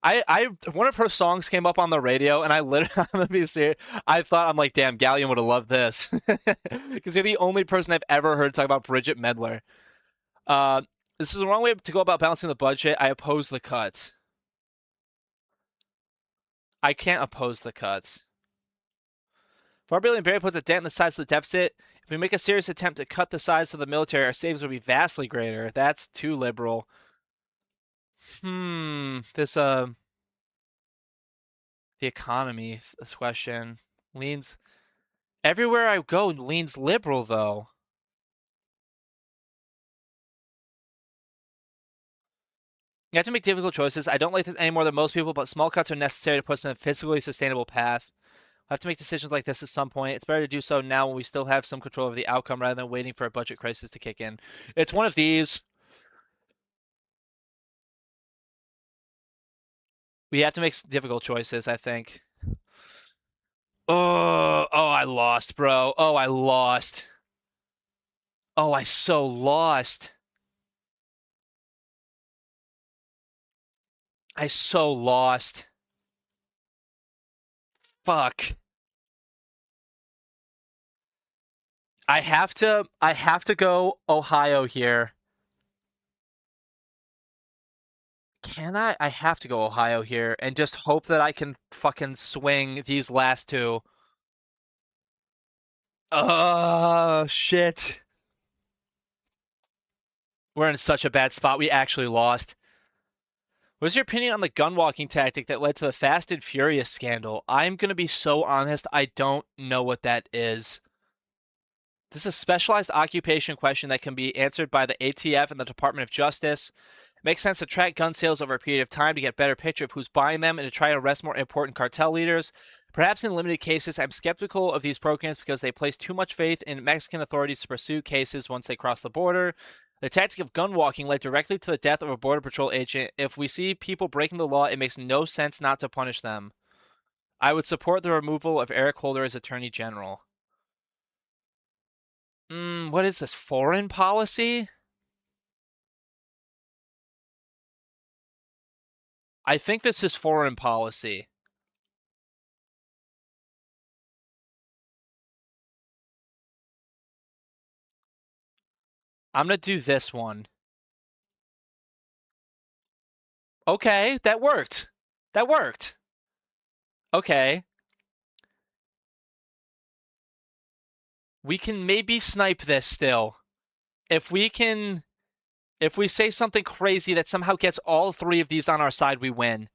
Speaker 2: One of her songs came up on the radio, and I literally, let me see. I'm like, damn, Galleon would have loved this, because you're the only person I've ever heard talk about Bridget Medler. This is the wrong way to go about balancing the budget. I oppose the cuts. I can't oppose the cuts. $4 billion barely puts a dent in the size of the deficit. If we make a serious attempt to cut the size of the military, our savings will be vastly greater. That's too liberal. The economy, this question leans everywhere I go leans liberal though. You have to make difficult choices. I don't like this any more than most people, but small cuts are necessary to put us in a fiscally sustainable path. I have to make decisions like this at some point. It's better to do so now when we still have some control over the outcome rather than waiting for a budget crisis to kick in. It's one of these. We have to make difficult choices, I think. Oh, I lost, bro. Oh, I lost. Oh, I so lost. I so lost. Fuck. I have to go Ohio here. Can I? I have to go Ohio here and just hope that I can fucking swing these last two. Oh, shit. We're in such a bad spot. We actually lost. What's your opinion on the gun walking tactic that led to the Fast and Furious scandal? I'm going to be so honest, I don't know what that is. This is a specialized occupation question that can be answered by the ATF and the Department of Justice. It makes sense to track gun sales over a period of time to get a better picture of who's buying them and to try to arrest more important cartel leaders. Perhaps in limited cases, I'm skeptical of these programs because they place too much faith in Mexican authorities to pursue cases once they cross the border. The tactic of gun walking led directly to the death of a Border Patrol agent. If we see people breaking the law, it makes no sense not to punish them. I would support the removal of Eric Holder as Attorney General. What is this? Foreign policy? I think this is foreign policy. I'm gonna do this one. Okay, that worked. That worked. Okay. We can maybe snipe this still. If we say something crazy that somehow gets all 3 of these on our side, we win.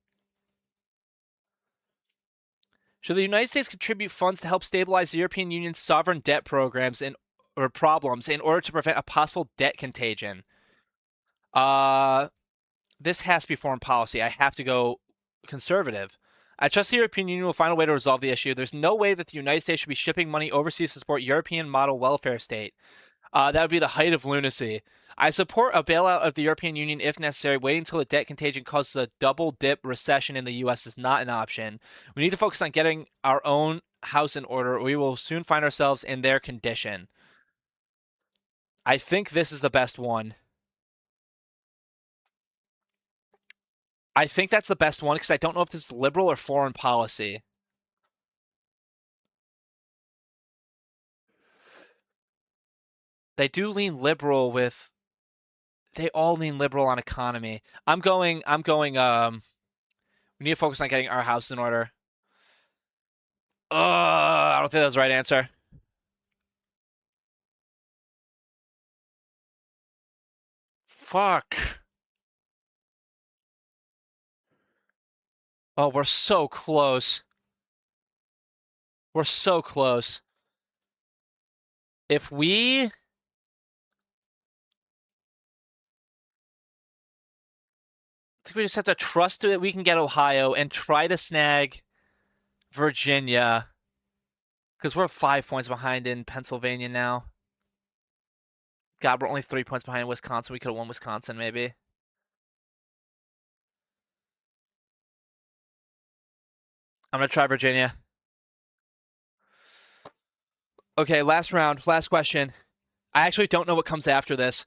Speaker 2: Should the United States contribute funds to help stabilize the European Union's sovereign debt programs or problems in order to prevent a possible debt contagion? This has to be foreign policy. I have to go conservative. I trust the European Union will find a way to resolve the issue. There's no way that the United States should be shipping money overseas to support European model welfare state. That would be the height of lunacy. I support a bailout of the European Union if necessary. Waiting until the debt contagion causes a double dip recession in the U.S. is not an option. We need to focus on getting our own house in order, or we will soon find ourselves in their condition. I think this is the best one. I think that's the best one because I don't know if this is liberal or foreign policy. They do lean liberal with. They all lean liberal on economy. I'm going. We need to focus on getting our house in order. I don't think that was the right answer. Fuck. Oh, we're so close. We're so close. If we... I think we just have to trust that we can get Ohio and try to snag Virginia. Because we're 5 points behind in Pennsylvania now. God, we're only 3 points behind Wisconsin. We could have won Wisconsin, maybe. I'm going to try Virginia. Okay, last round. Last question. I actually don't know what comes after this.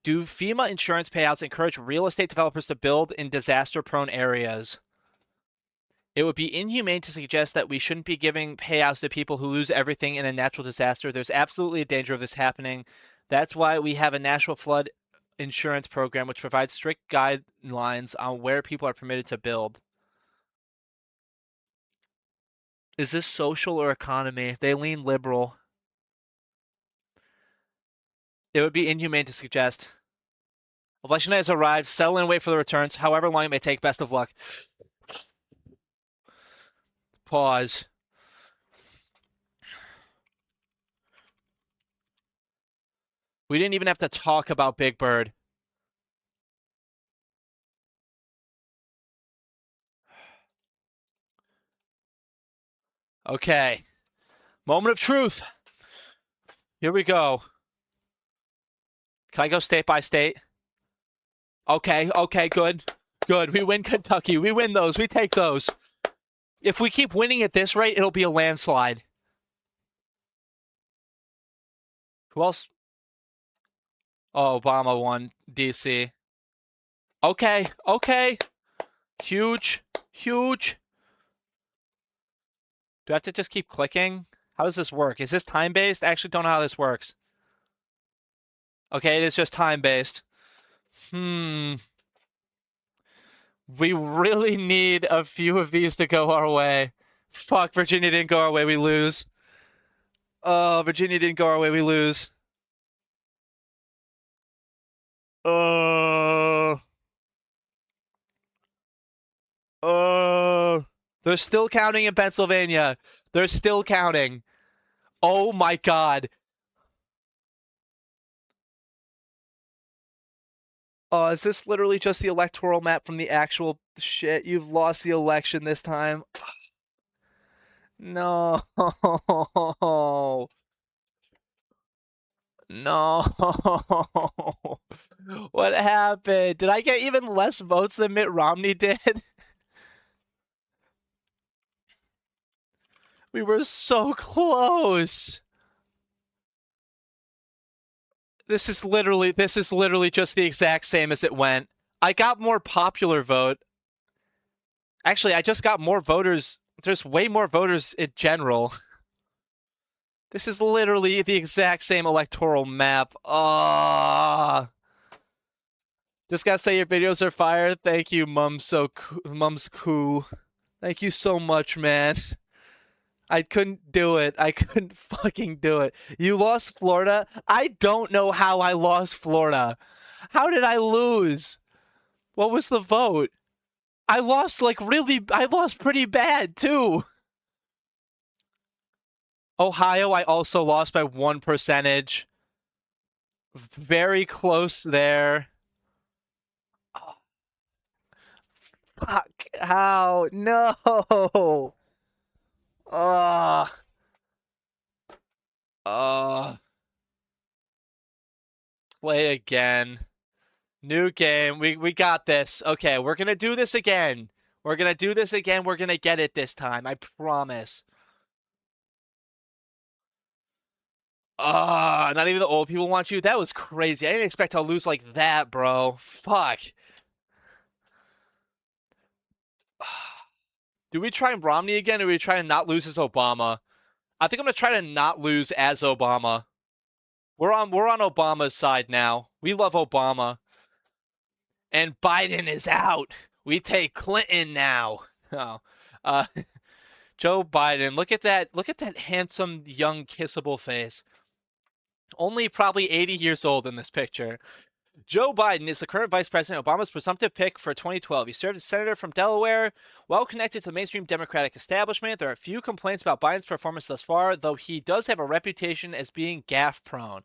Speaker 2: Do FEMA insurance payouts encourage real estate developers to build in disaster-prone areas? It would be inhumane to suggest that we shouldn't be giving payouts to people who lose everything in a natural disaster. There's absolutely a danger of this happening. That's why we have a national flood insurance program which provides strict guidelines on where people are permitted to build. Is this social or economy? They lean liberal. It would be inhumane to suggest. Election night has arrived. Settle in and wait for the returns, however long it may take. Best of luck. Pause. We didn't even have to talk about Big Bird. Okay. Moment of truth. Here we go. Can I go state by state? Okay, good. Good. We win Kentucky. We win those. We take those. If we keep winning at this rate, it'll be a landslide. Who else? Oh, Obama won DC. Okay. Huge. Do I have to just keep clicking? How does this work? Is this time-based? I actually don't know how this works. Okay, it is just time-based. We really need a few of these to go our way. Fuck, Virginia didn't go our way, we lose. Oh, Virginia didn't go our way, we lose. They're still counting in Pennsylvania. They're still counting. Oh my God. Is this literally just the electoral map from the actual shit? You've lost the election this time. No. No. What happened? Did I get even less votes than Mitt Romney did? We were so close. This is literally just the exact same as it went. I got more popular vote. Actually, I just got more voters. There's way more voters in general. This is literally the exact same electoral map. Just gotta say your videos are fire. Thank you, Mum's cool. Thank you so much, man. I couldn't do it. I couldn't fucking do it. You lost Florida? I don't know how I lost Florida. How did I lose? What was the vote? I lost I lost pretty bad too. Ohio, I also lost by 1%. Very close there. Oh, fuck. How? No. Uh, uh, play again. New game. We got this. Okay, we're gonna do this again. We're gonna do this again. We're gonna get it this time. I promise. Not even the old people want you. That was crazy. I didn't expect to lose like that, bro. Fuck. Do we try Romney again, or do we try to not lose as Obama? I think I'm gonna try to not lose as Obama. We're on Obama's side now. We love Obama. And Biden is out. We take Clinton now. Oh. Uh Joe Biden. Look at that. Look at that handsome young kissable face. Only probably 80 years old in this picture. Joe Biden is the current Vice President, Obama's presumptive pick for 2012. He served as senator from Delaware. Well connected to the mainstream Democratic establishment, there are few complaints about Biden's performance thus far, though he does have a reputation as being gaffe prone.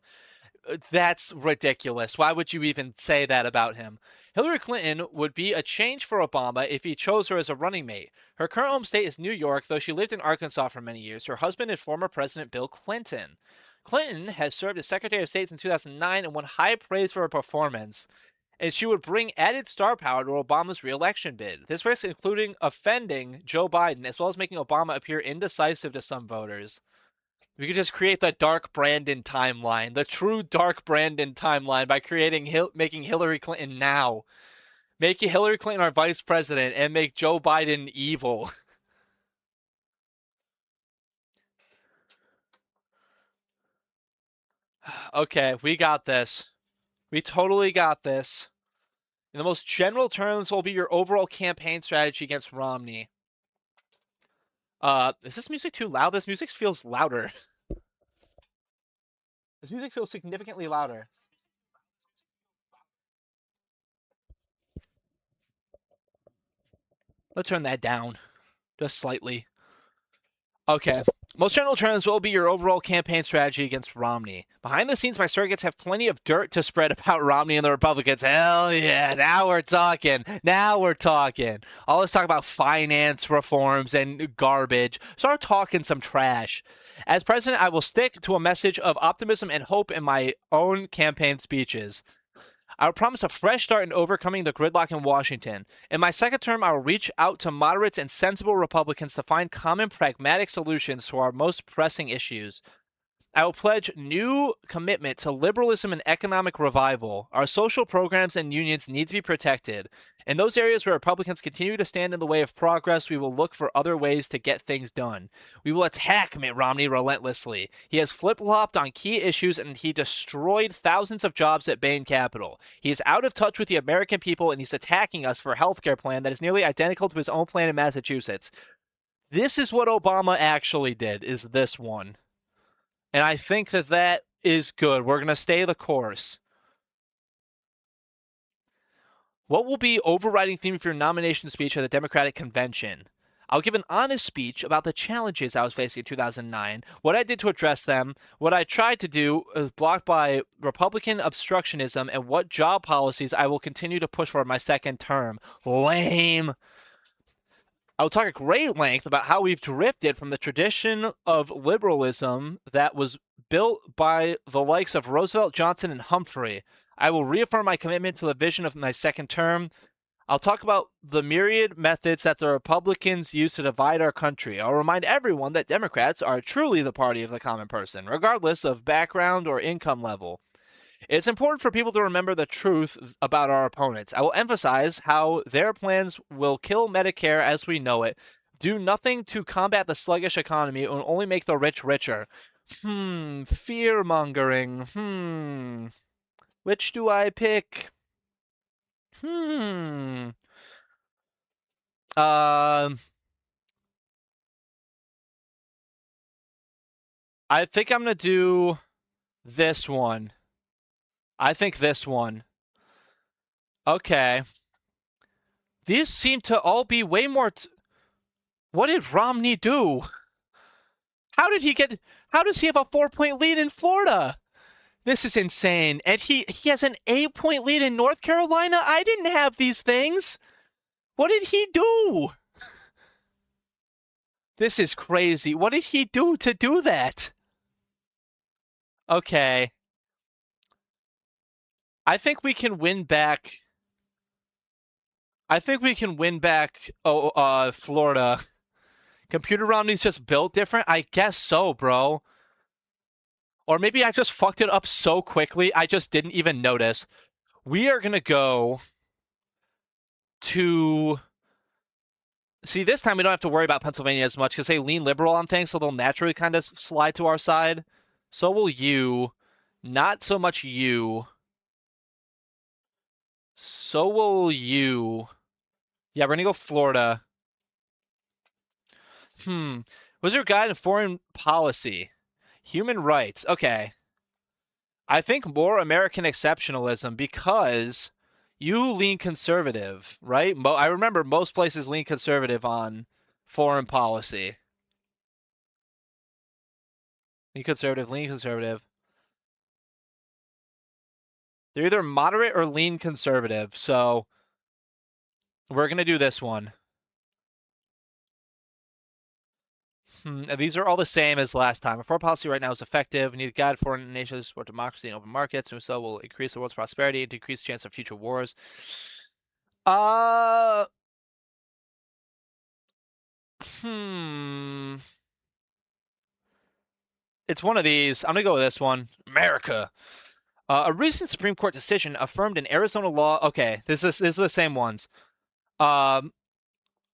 Speaker 2: That's ridiculous. Why would you even say that about him? Hillary Clinton would be a change for Obama if he chose her as a running mate. Her current home state is New York, though she lived in Arkansas for many years. Her husband is former President Bill Clinton. Clinton has served as Secretary of State since 2009 and won high praise for her performance. And she would bring added star power to Obama's re-election bid. This risks including offending Joe Biden, as well as making Obama appear indecisive to some voters. We could just create the Dark Brandon timeline, the true Dark Brandon timeline, by making Hillary Clinton now. Make Hillary Clinton our vice president and make Joe Biden evil. Okay, we got this. We totally got this. In the most general terms, will be your overall campaign strategy against Romney. Is this music too loud? This music feels louder. This music feels significantly louder. Let's turn that down. Just slightly. Okay. Most general terms will be your overall campaign strategy against Romney. Behind the scenes, my surrogates have plenty of dirt to spread about Romney and the Republicans. Hell yeah, now we're talking. Now we're talking. All this talk about finance reforms and garbage. Start talking some trash. As president, I will stick to a message of optimism and hope in my own campaign speeches. I will promise a fresh start in overcoming the gridlock in Washington. In my second term, I will reach out to moderates and sensible Republicans to find common pragmatic solutions to our most pressing issues. I will pledge new commitment to liberalism and economic revival. Our social programs and unions need to be protected. In those areas where Republicans continue to stand in the way of progress, we will look for other ways to get things done. We will attack Mitt Romney relentlessly. He has flip-flopped on key issues and he destroyed thousands of jobs at Bain Capital. He is out of touch with the American people and he's attacking us for a healthcare plan that is nearly identical to his own plan in Massachusetts. This is what Obama actually did, is this one. And I think that that is good. We're going to stay the course. What will be overriding theme of your nomination speech at the Democratic Convention? I'll give an honest speech about the challenges I was facing in 2009, what I did to address them, what I tried to do is blocked by Republican obstructionism, and what job policies I will continue to push for my second term. Lame. I'll talk at great length about how we've drifted from the tradition of liberalism that was built by the likes of Roosevelt, Johnson, and Humphrey. I will reaffirm my commitment to the vision of my second term. I'll talk about the myriad methods that the Republicans use to divide our country. I'll remind everyone that Democrats are truly the party of the common person, regardless of background or income level. It's important for people to remember the truth about our opponents. I will emphasize how their plans will kill Medicare as we know it, do nothing to combat the sluggish economy, and only make the rich richer. Fear-mongering. Which do I pick? Um, I think I'm gonna do this one. I think this one. Okay. These seem to all be way more. What did Romney do? How did he get? How does he have a 4-point lead in Florida? This is insane. And he has an 8-point lead in North Carolina. I didn't have these things. What did he do? This is crazy. What did he do to do that? Okay. I think we can win back. Florida. Computer Romney's just built different? I guess so, bro. Or maybe I just fucked it up so quickly I just didn't even notice. We are going to go to... See, this time we don't have to worry about Pennsylvania as much because they lean liberal on things, so they'll naturally kind of slide to our side. So will you. Not so much you. So will you. Yeah, we're going to go Florida. Wizard Guide in Foreign Policy. Human rights. Okay. I think more American exceptionalism because you lean conservative, right? I remember most places lean conservative on foreign policy. Lean conservative. They're either moderate or lean conservative, so we're going to do this one. These are all the same as last time. Our foreign policy right now is effective. We need a guide for foreign nations support democracy and open markets, and so will increase the world's prosperity and decrease the chance of future wars. It's one of these. I'm going to go with this one. America. A recent Supreme Court decision affirmed an Arizona law. Okay, this is the same ones.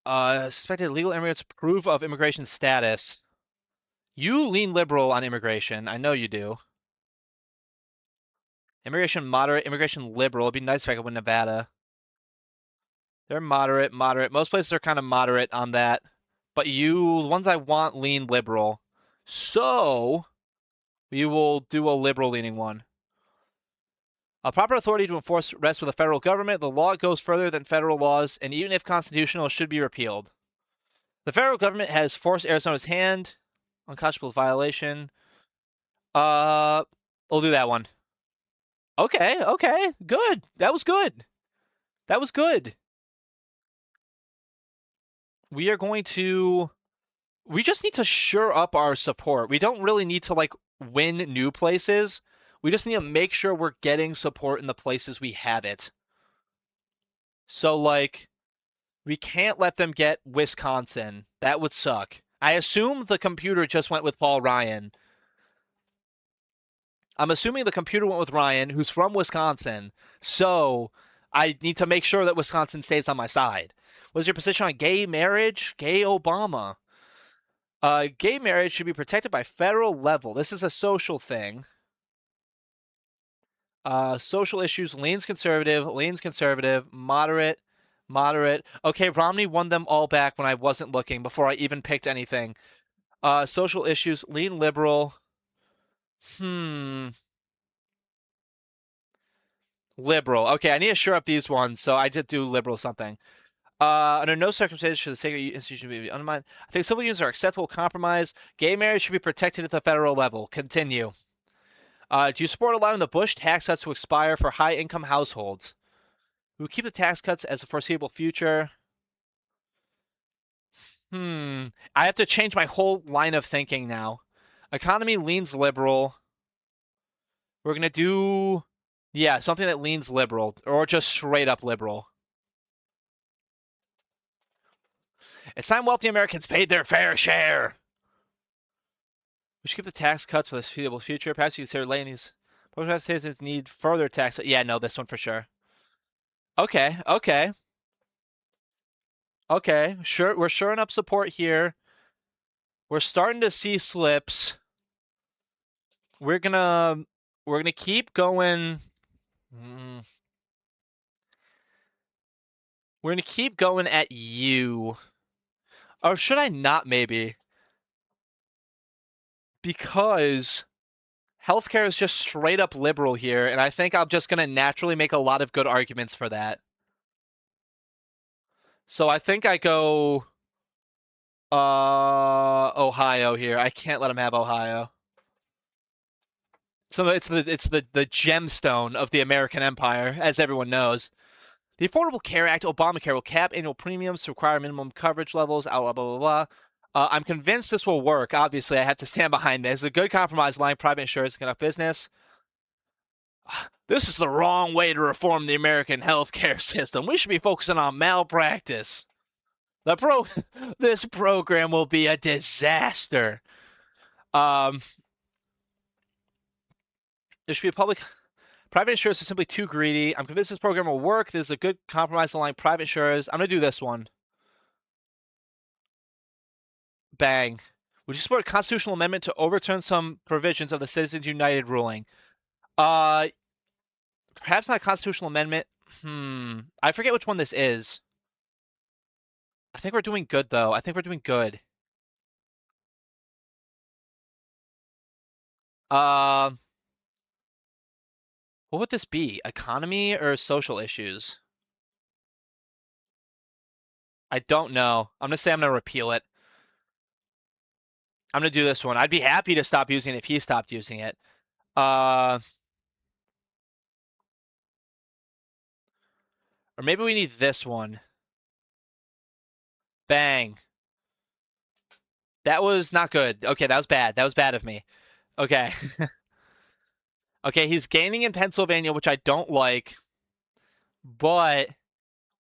Speaker 2: Suspected illegal immigrants proof of immigration status. You lean liberal on immigration. I know you do. Immigration moderate, immigration liberal. It'd be nice if I could win Nevada. They're moderate. Most places are kind of moderate on that. But the ones I want lean liberal. So we will do a liberal leaning one. A proper authority to enforce rests with the federal government. The law goes further than federal laws, and even if constitutional, should be repealed. The federal government has forced Arizona's hand. Unconscionable violation. We'll do that one. Okay, good. That was good. We are going to... We just need to shore up our support. We don't really need to, like, win new places. We just need to make sure we're getting support in the places we have it. So, like, we can't let them get Wisconsin. That would suck. I assume the computer just went with Paul Ryan. I'm assuming the computer went with Ryan, who's from Wisconsin. So I need to make sure that Wisconsin stays on my side. What's your position on gay marriage? Gay Obama. Gay marriage should be protected by federal level. This is a social thing. Social issues, leans conservative, moderate. Okay, Romney won them all back when I wasn't looking, before I even picked anything. Social issues, lean liberal. Liberal. Okay, I need to shore up these ones, so I did do liberal something. Under no circumstances should the sacred institution be undermined. I think civil unions are acceptable compromise. Gay marriage should be protected at the federal level. Continue. Do you support allowing the Bush tax cuts to expire for high-income households? We will keep the tax cuts as a foreseeable future. I have to change my whole line of thinking now. Economy leans liberal. We're going to do... Yeah, something that leans liberal, or just straight up liberal. It's time wealthy Americans paid their fair share. We should keep the tax cuts for the foreseeable future. Perhaps you consider laying these. Most citizens need further tax. Yeah, no, this one for sure. Okay. Sure, we're shoring up support here. We're starting to see slips. We're gonna keep going. We're going to keep going at you. Or should I not, maybe? Because healthcare is just straight up liberal here, and I think I'm just going to naturally make a lot of good arguments for that. So I think I go Ohio here. I can't let him have Ohio. So it's the gemstone of the American empire, as everyone knows. The Affordable Care Act, Obamacare, will cap annual premiums to require minimum coverage levels, blah, blah, blah, blah. I'm convinced this will work. Obviously, I have to stand behind this. A good compromise allowing private insurers to conduct business. This is the wrong way to reform the American healthcare system. We should be focusing on malpractice. This program will be a disaster. There should be a private insurers are simply too greedy. I'm convinced this program will work. This is a good compromise allowing private insurers. I'm gonna do this one. Bang. Would you support a constitutional amendment to overturn some provisions of the Citizens United ruling? Perhaps not a constitutional amendment. I forget which one this is. I think we're doing good, though. I think we're doing good. What would this be? Economy or social issues? I don't know. I'm gonna say I'm gonna repeal it. I'm gonna do this one. I'd be happy to stop using it if he stopped using it. Or maybe we need this one. Bang. That was not good. Okay, that was bad. That was bad of me. Okay. Okay, he's gaining in Pennsylvania, which I don't like, but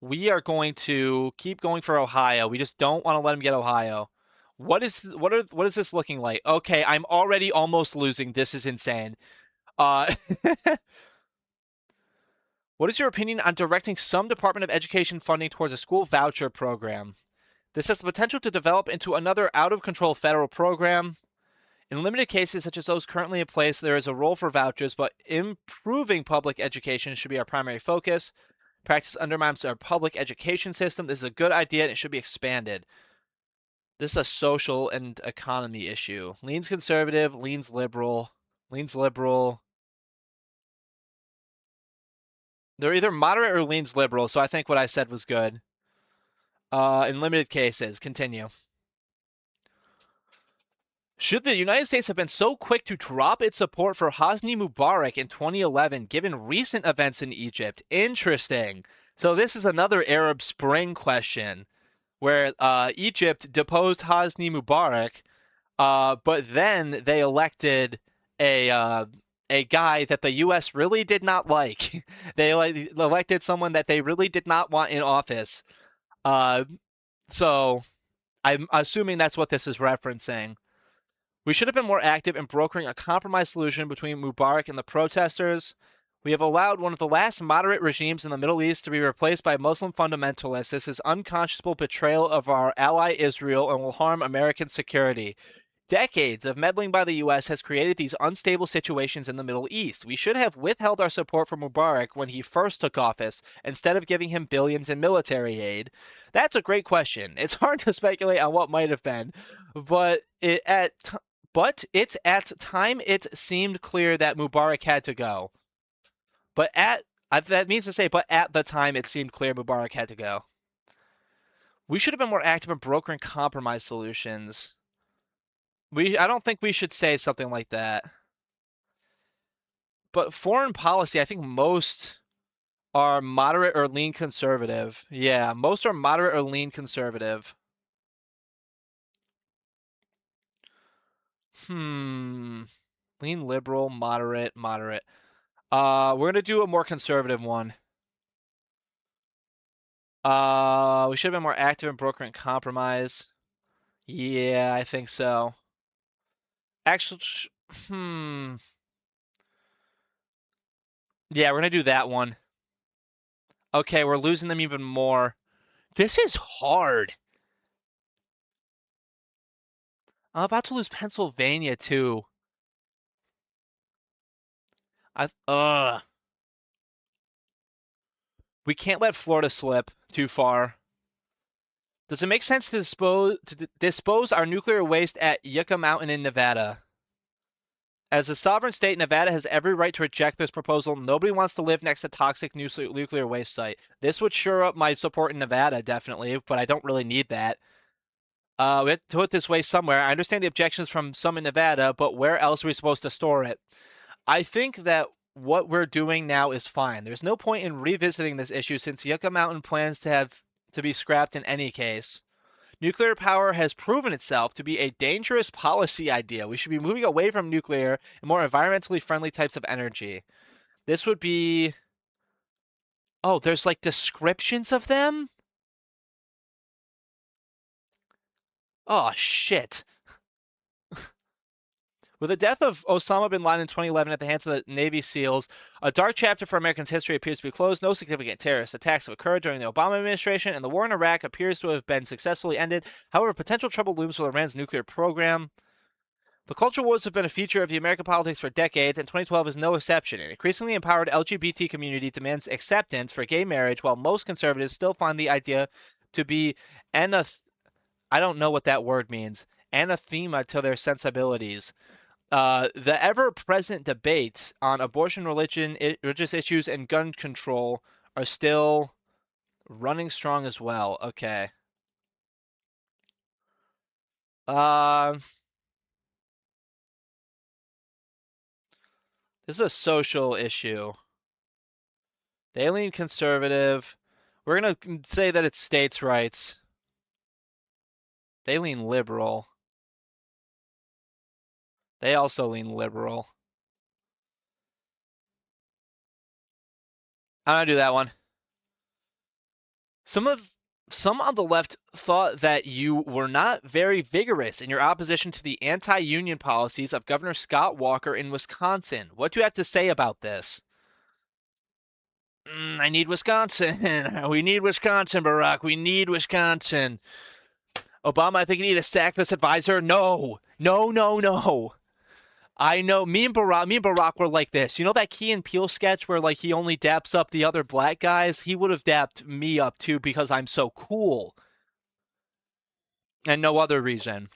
Speaker 2: we are going to keep going for Ohio. We just don't want to let him get Ohio. What is this looking like? Okay, I'm already almost losing. This is insane. What is your opinion on directing some Department of Education funding towards a school voucher program? This has the potential to develop into another out-of-control federal program. In limited cases, such as those currently in place, there is a role for vouchers, but improving public education should be our primary focus. Practice undermines our public education system. This is a good idea, and it should be expanded. This is a social and economy issue. Leans conservative, leans liberal, leans liberal. They're either moderate or leans liberal, so I think what I said was good. In limited cases, continue. Should the United States have been so quick to drop its support for Hosni Mubarak in 2011, given recent events in Egypt? Interesting. So this is another Arab Spring question, where Egypt deposed Hosni Mubarak, but then they elected a guy that the U.S. really did not like. They elected someone that they really did not want in office. So I'm assuming that's what this is referencing. We should have been more active in brokering a compromise solution between Mubarak and the protesters. We have allowed one of the last moderate regimes in the Middle East to be replaced by Muslim fundamentalists. This is unconscionable betrayal of our ally Israel and will harm American security. Decades of meddling by the U.S. has created these unstable situations in the Middle East. We should have withheld our support for Mubarak when he first took office, instead of giving him billions in military aid. That's a great question. It's hard to speculate on what might have been, but it's at time it seemed clear that Mubarak had to go. That means to say, but at the time it seemed clear Mubarak had to go. We should have been more active in brokering compromise solutions. I don't think we should say something like that. But foreign policy, I think most are moderate or lean conservative. Yeah, most are moderate or lean conservative. Lean liberal, moderate, moderate. We're gonna do a more conservative one. We should have been more active in brokering compromise. Yeah, I think so. Actually, Yeah, we're gonna do that one. Okay, we're losing them even more. This is hard. I'm about to lose Pennsylvania too. We can't let Florida slip too far. Does it make sense to dispose our nuclear waste at Yucca Mountain in Nevada? As a sovereign state, Nevada has every right to reject this proposal. Nobody wants to live next to toxic nuclear waste site. This would shore up my support in Nevada, definitely, but I don't really need that. We have to put this waste somewhere. I understand the objections from some in Nevada, but where else are we supposed to store it? I think that what we're doing now is fine. There's no point in revisiting this issue since Yucca Mountain plans to be scrapped in any case. Nuclear power has proven itself to be a dangerous policy idea. We should be moving away from nuclear and more environmentally friendly types of energy. This would be... Oh, there's like descriptions of them? Oh, shit. With the death of Osama bin Laden in 2011 at the hands of the Navy SEALs, a dark chapter for Americans' history appears to be closed. No significant terrorist attacks have occurred during the Obama administration, and the war in Iraq appears to have been successfully ended. However, potential trouble looms with Iran's nuclear program. The culture wars have been a feature of the American politics for decades, and 2012 is no exception. An increasingly empowered LGBT community demands acceptance for gay marriage, while most conservatives still find the idea to be I don't know what that word means. Anathema to their sensibilities. The ever-present debates on abortion, religious issues, and gun control are still running strong as well. Okay. This is a social issue. They lean conservative. We're going to say that it's states' rights. They lean liberal. They also lean liberal. I'm going to do that one. Some on the left thought that you were not very vigorous in your opposition to the anti-union policies of Governor Scott Walker in Wisconsin. What do you have to say about this? I need Wisconsin. We need Wisconsin, Barack. We need Wisconsin. Obama, I think you need to sack this advisor. No. No, no, no. I know. Me and Barack were like this. You know that Key and Peele sketch where like he only daps up the other black guys? He would have dapped me up too because I'm so cool. And no other reason.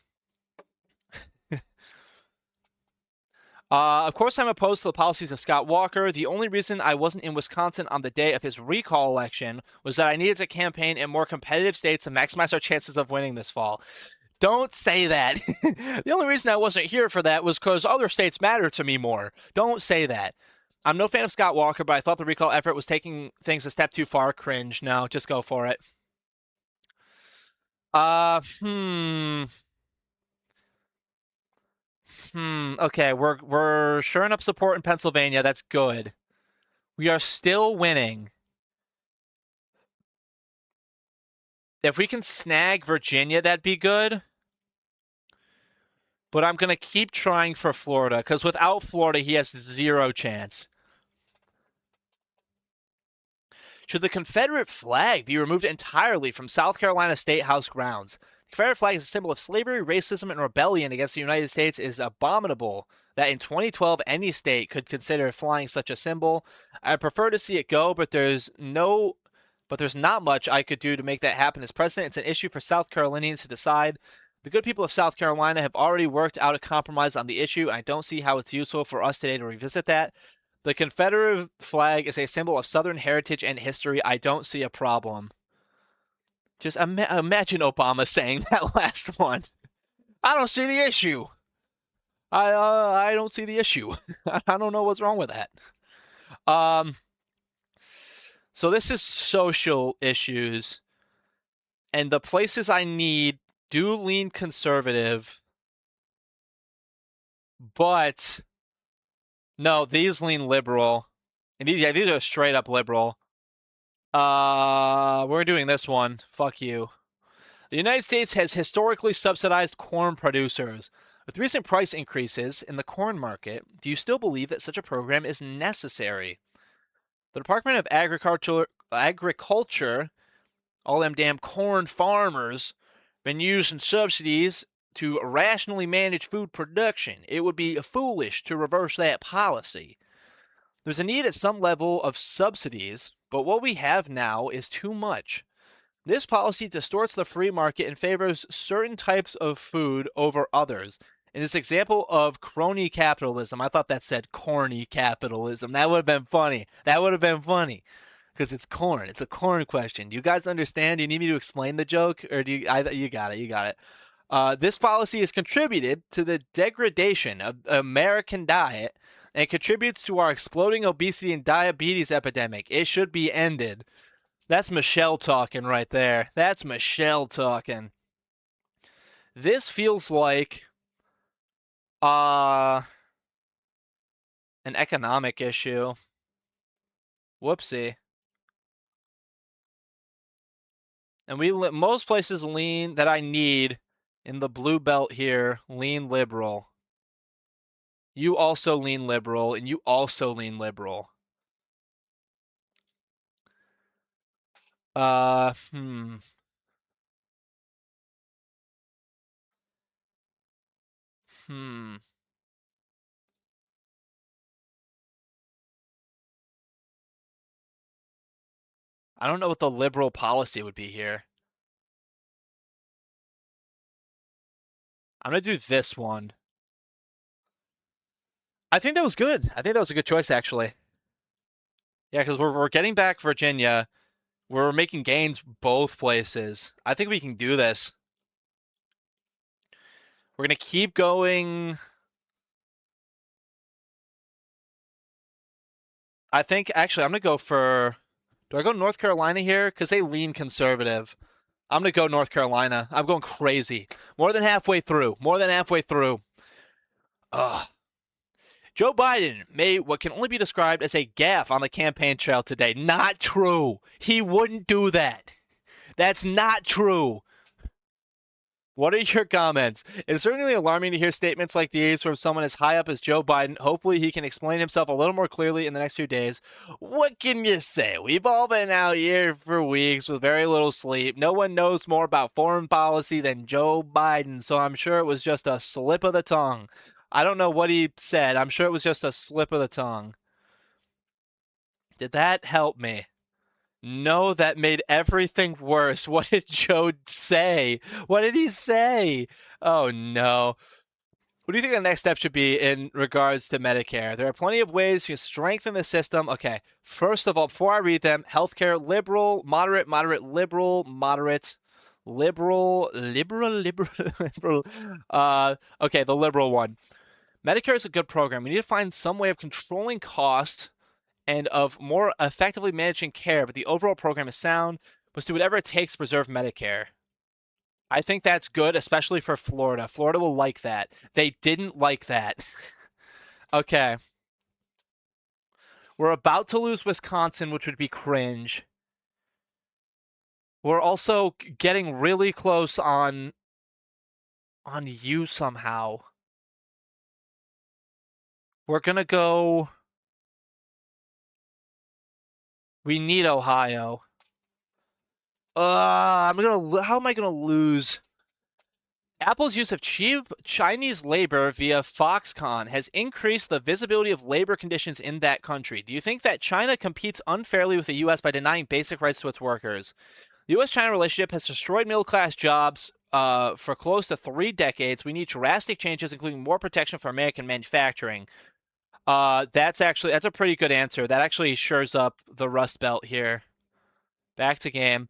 Speaker 2: Of course, I'm opposed to the policies of Scott Walker. The only reason I wasn't in Wisconsin on the day of his recall election was that I needed to campaign in more competitive states to maximize our chances of winning this fall. Don't say that. The only reason I wasn't here for that was because other states matter to me more. Don't say that. I'm no fan of Scott Walker, but I thought the recall effort was taking things a step too far. Cringe. No, just go for it. Okay, we're shoring up support in Pennsylvania. That's good. We are still winning. If we can snag Virginia, that'd be good. But I'm going to keep trying for Florida, because without Florida, he has zero chance. Should the Confederate flag be removed entirely from South Carolina State House grounds? The Confederate flag is a symbol of slavery, racism, and rebellion against the United States. It is abominable that in 2012 any state could consider flying such a symbol. I prefer to see it go, but there's not much I could do to make that happen as president. It's an issue for South Carolinians to decide. The good people of South Carolina have already worked out a compromise on the issue. I don't see how it's useful for us today to revisit that. The Confederate flag is a symbol of Southern heritage and history. I don't see a problem. Just imagine Obama saying that last one. I don't see the issue. I don't see the issue. I don't know what's wrong with that. So this is social issues. And the places I need do lean conservative. But no, these lean liberal. And these are straight up liberal. We're doing this one. Fuck you. The United States has historically subsidized corn producers. With recent price increases in the corn market, do you still believe that such a program is necessary? The Department of Agriculture, all them damn corn farmers, been using subsidies to rationally manage food production. It would be foolish to reverse that policy. There's a need at some level of subsidies But what we have now is too much. This policy distorts the free market and favors certain types of food over others. In this example of crony capitalism, I thought that said corny capitalism. That would have been funny. That would have been funny. Because it's corn. It's a corn question. Do you guys understand? Do you need me to explain the joke? Or do you... you got it. You got it. This policy has contributed to the degradation of American diet and contributes to our exploding obesity and diabetes epidemic. It should be ended. That's Michelle talking right there. That's Michelle talking. This feels like an economic issue. Whoopsie. And most places lean that I need in the blue belt here lean liberal. You also lean liberal, and you also lean liberal. Hmm. I don't know what the liberal policy would be here. I'm gonna do this one. I think that was good. I think that was a good choice, actually. Yeah, because we're getting back Virginia. We're making gains both places. I think we can do this. We're gonna keep going. I think, actually, I'm gonna go for... Do I go North Carolina here? Because they lean conservative. I'm gonna go North Carolina. I'm going crazy. More than halfway through. More than halfway through. Ugh. Joe Biden made what can only be described as a gaffe on the campaign trail today. Not true. He wouldn't do that. That's not true. What are your comments? It's certainly alarming to hear statements like these from someone as high up as Joe Biden. Hopefully he can explain himself a little more clearly in the next few days. What can you say? We've all been out here for weeks with very little sleep. No one knows more about foreign policy than Joe Biden, so I'm sure it was just a slip of the tongue. I don't know what he said. I'm sure it was just a slip of the tongue. Did that help me? No, that made everything worse. What did Joe say? What did he say? Oh no. What do you think the next step should be in regards to Medicare? There are plenty of ways to strengthen the system. Okay, first of all, before I read them, healthcare liberal, moderate, moderate, liberal, moderate, liberal, liberal, liberal, liberal. Okay, the liberal one. Medicare is a good program. We need to find some way of controlling costs and of more effectively managing care, but the overall program is sound. Let's do whatever it takes to preserve Medicare. I think that's good, especially for Florida. Florida will like that. They didn't like that. Okay. We're about to lose Wisconsin, which would be cringe. We're also getting really close on you somehow. We're gonna go... We need Ohio. How am I gonna lose? Apple's use of cheap Chinese labor via Foxconn has increased the visibility of labor conditions in that country. Do you think that China competes unfairly with the U.S. by denying basic rights to its workers? The U.S.-China relationship has destroyed middle-class jobs for close to 3 decades. We need drastic changes, including more protection for American manufacturing. That's a pretty good answer. That actually shores up the Rust Belt here. Back to game.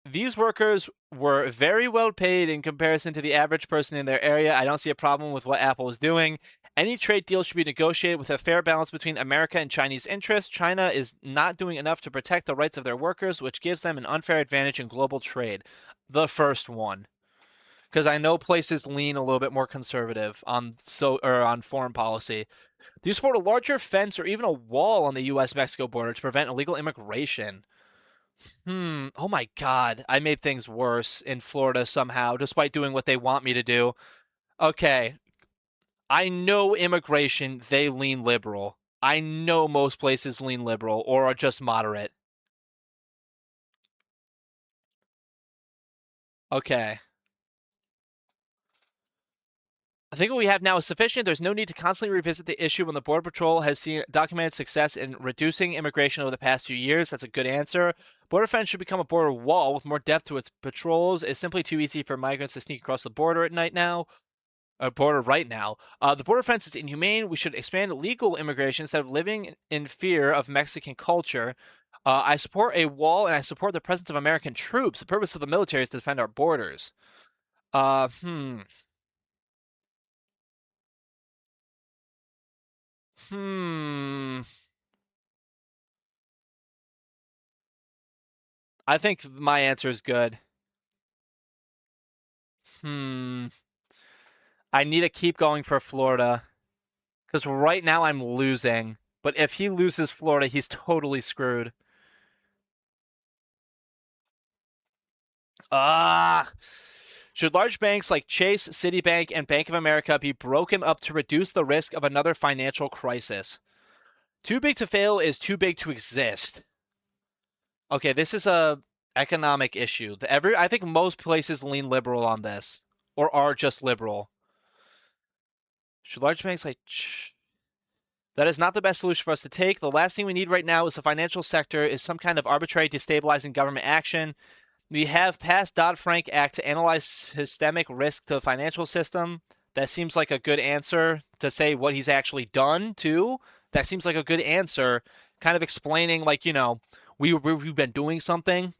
Speaker 2: These workers were very well paid in comparison to the average person in their area. I don't see a problem with what Apple is doing. Any trade deal should be negotiated with a fair balance between America and Chinese interests. China is not doing enough to protect the rights of their workers, which gives them an unfair advantage in global trade. The first one. Because I know places lean a little bit more conservative on foreign policy. Do you support a larger fence or even a wall on the U.S.-Mexico border to prevent illegal immigration? Oh my God. I made things worse in Florida somehow, despite doing what they want me to do. Okay. I know immigration, they lean liberal. I know most places lean liberal or are just moderate. Okay. I think what we have now is sufficient. There's no need to constantly revisit the issue when the Border Patrol has seen documented success in reducing immigration over the past few years. That's a good answer. Border fence should become a border wall with more depth to its patrols. It's simply too easy for migrants to sneak across the border at night now. Border right now. The border fence is inhumane. We should expand legal immigration instead of living in fear of Mexican culture. I support a wall and I support the presence of American troops. The purpose of the military is to defend our borders. Uh, hmm. Hmm. I think my answer is good. Hmm. I need to keep going for Florida. Because right now I'm losing. But if he loses Florida, he's totally screwed. Ah! Should large banks like Chase, Citibank, and Bank of America be broken up to reduce the risk of another financial crisis? Too big to fail is too big to exist. Okay, this is a economic issue. I think most places lean liberal on this, or are just liberal. Should large banks like that is not the best solution for us to take. The last thing we need right now is the financial sector is some kind of arbitrary destabilizing government action. We have passed Dodd-Frank Act to analyze systemic risk to the financial system. That seems like a good answer to say what he's actually done, too. That seems like a good answer, kind of explaining, like, we've been doing something.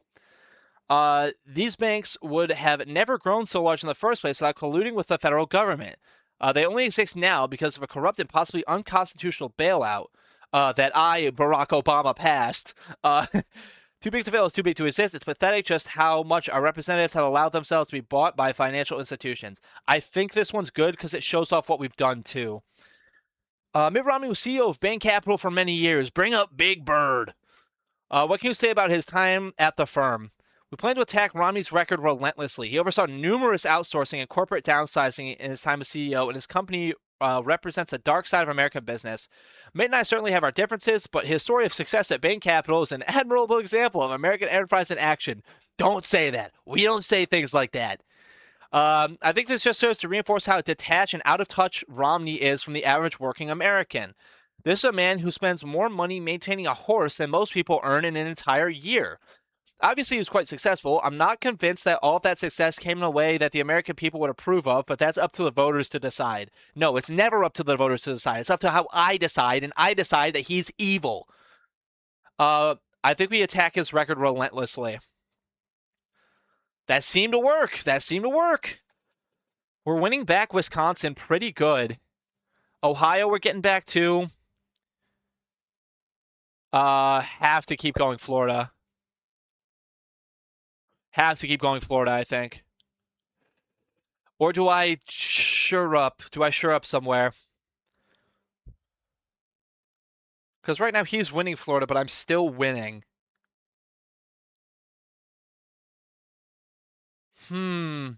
Speaker 2: These banks would have never grown so large in the first place without colluding with the federal government. They only exist now because of a corrupt and possibly unconstitutional bailout that Barack Obama, passed. Too big to fail is too big to exist. It's pathetic just how much our representatives have allowed themselves to be bought by financial institutions. I think this one's good because it shows off what we've done too. Mitt Romney was CEO of Bain Capital for many years. Bring up Big Bird. What can you say about his time at the firm? We plan to attack Romney's record relentlessly. He oversaw numerous outsourcing and corporate downsizing in his time as CEO, and his company represents a dark side of American business. Mitt and I certainly have our differences, but his story of success at Bain Capital is an admirable example of American enterprise in action. Don't say that. We don't say things like that. I think this just serves to reinforce how detached and out of touch Romney is from the average working American. This is a man who spends more money maintaining a horse than most people earn in an entire year. Obviously, he was quite successful. I'm not convinced that all of that success came in a way that the American people would approve of, but that's up to the voters to decide. No, it's never up to the voters to decide. It's up to how I decide, and I decide that he's evil. I think we attack his record relentlessly. That seemed to work. That seemed to work. We're winning back Wisconsin pretty good. Ohio, we're getting back to. Have to keep going Florida. Have to keep going Florida, I think. Or do I sure up? Do I sure up somewhere? Because right now he's winning Florida, but I'm still winning. Hmm.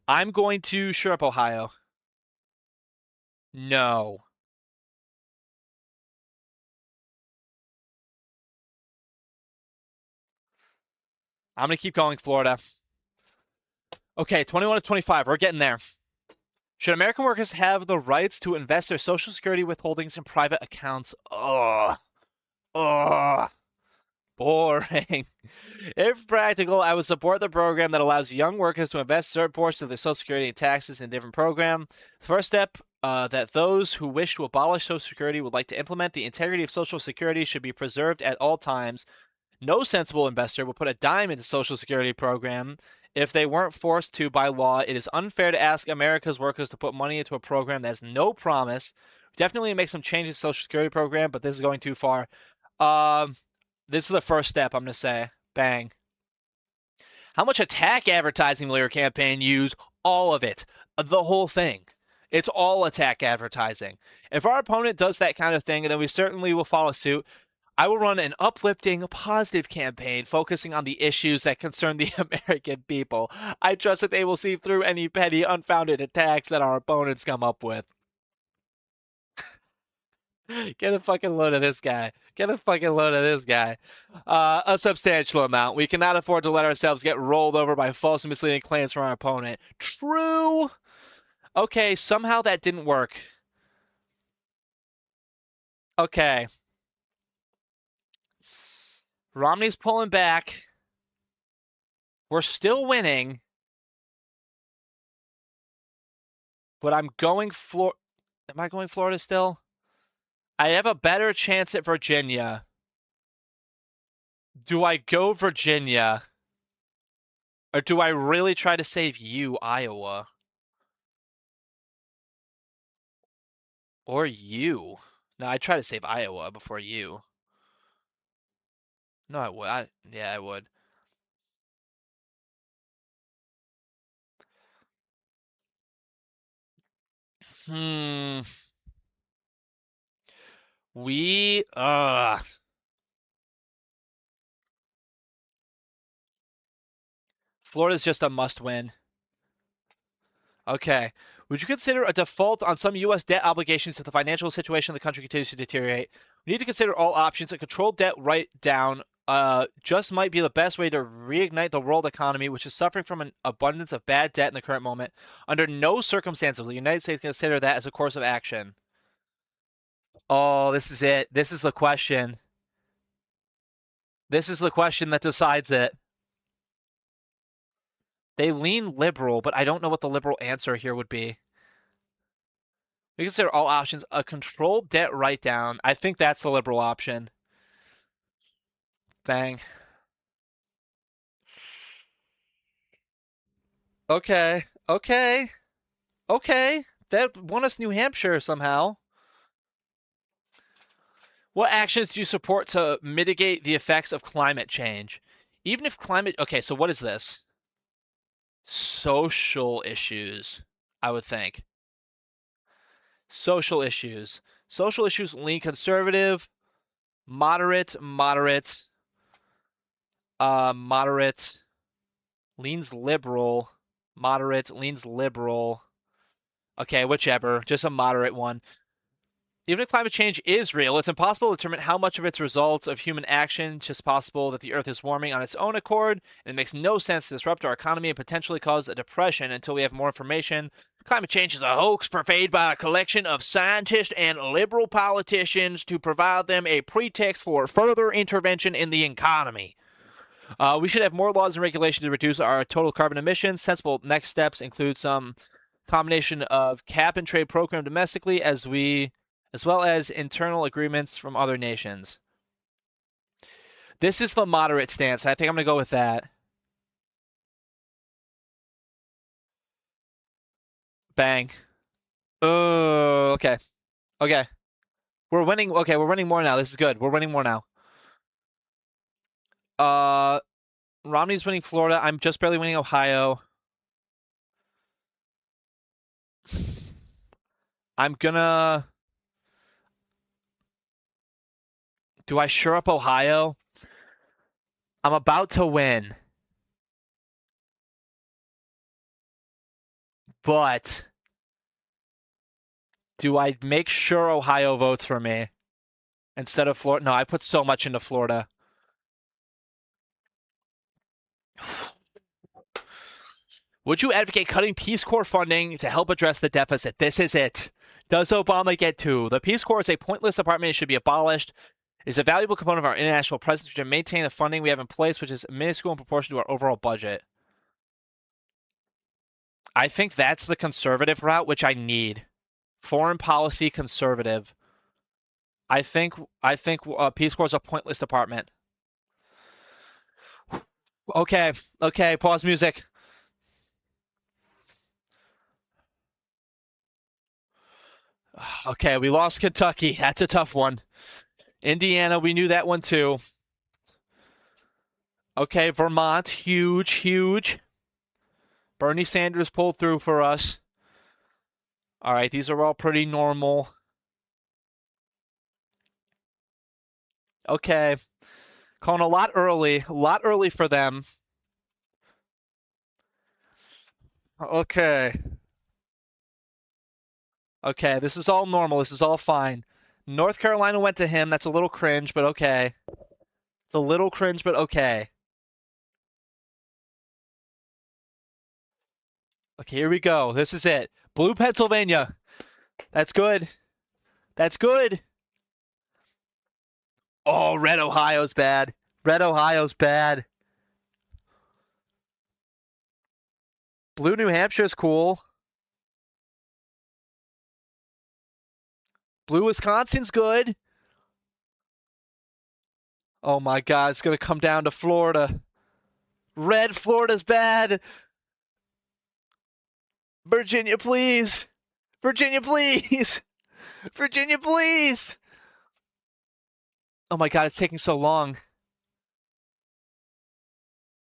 Speaker 2: I'm going to sure up Ohio. No. I'm going to keep going Florida. Okay, 21 to 25. We're getting there. Should American workers have the rights to invest their Social Security withholdings in private accounts? Ugh. Ugh. Boring. If practical, I would support the program that allows young workers to invest certain portions of their Social Security and taxes in a different program. The first step that those who wish to abolish Social Security would like to implement the integrity of Social Security should be preserved at all times. No sensible investor would put a dime into Social Security program if they weren't forced to by law. It is unfair to ask America's workers to put money into a program that has no promise. Definitely make some changes to the Social Security program, but this is going too far. This is the first step, I'm going to say. Bang. How much attack advertising will your campaign use? All of it. The whole thing. It's all attack advertising. If our opponent does that kind of thing, then we certainly will follow suit. I will run an uplifting, positive campaign focusing on the issues that concern the American people. I trust that they will see through any petty, unfounded attacks that our opponents come up with. Get a fucking load of this guy. Get a fucking load of this guy. A substantial amount. We cannot afford to let ourselves get rolled over by false and misleading claims from our opponent. True. Okay, somehow that didn't work. Okay. Romney's pulling back. We're still winning. But I'm going Am I going Florida still? I have a better chance at Virginia. Do I go Virginia? Or do I really try to save you, Iowa? Or you? No, I'd try to save Iowa before you. No, I would. Yeah, I would. Hmm. We, Florida's just a must-win. Okay. Would you consider a default on some U.S. debt obligations if the financial situation of the country continues to deteriorate? We need to consider all options. A controlled debt write-down just might be the best way to reignite the world economy, which is suffering from an abundance of bad debt in the current moment. Under no circumstances will the United States consider that as a course of action. Oh, this is it. This is the question. This is the question that decides it. They lean liberal, but I don't know what the liberal answer here would be. We consider all options. A controlled debt write-down. I think that's the liberal option. Bang. Okay. Okay. Okay. That won us New Hampshire somehow. What actions do you support to mitigate the effects of climate change? Even if climate... Okay, so what is this? Social issues, I would think. Social issues. Social issues lean conservative, moderate, moderate, leans liberal, moderate, leans liberal. Okay, whichever, just a moderate one. Even if climate change is real, it's impossible to determine how much of its results of human action. It's just possible that the Earth is warming on its own accord, and it makes no sense to disrupt our economy and potentially cause a depression until we have more information. Climate change is a hoax pervaded by a collection of scientists and liberal politicians to provide them a pretext for further intervention in the economy. We should have more laws and regulations to reduce our total carbon emissions. Sensible next steps include some combination of cap and trade program domestically as well as internal agreements from other nations. This is the moderate stance. I think I'm going to go with that. Bang. Oh, okay. Okay. We're winning. Okay, we're winning more now. This is good. We're winning more now. Romney's winning Florida. I'm just barely winning Ohio. I'm gonna... Do I sure up Ohio? I'm about to win. But do I make sure Ohio votes for me instead of Florida? No, I put so much into Florida. Would you advocate cutting Peace Corps funding to help address the deficit? This is it. Does Obama get to? The Peace Corps is a pointless department. It should be abolished. It is a valuable component of our international presence to maintain the funding we have in place, which is minuscule in proportion to our overall budget. I think that's the conservative route, which I need. Foreign policy conservative. I think Peace Corps is a pointless department. Okay, okay, pause music. Okay, we lost Kentucky. That's a tough one. Indiana, we knew that one too. Okay, Vermont, huge, huge. Bernie Sanders pulled through for us. All right, these are all pretty normal. Okay. Calling a lot early for them. Okay. Okay, this is all normal. This is all fine. North Carolina went to him. That's a little cringe, but okay. It's a little cringe, but okay. Okay, here we go. This is it. Blue Pennsylvania. That's good. That's good. Oh, Red Ohio's bad. Red Ohio's bad. Blue New Hampshire's cool. Blue Wisconsin's good. Oh my God, it's going to come down to Florida. Red Florida's bad. Virginia, please. Virginia, please. Virginia, please. Oh my God, it's taking so long.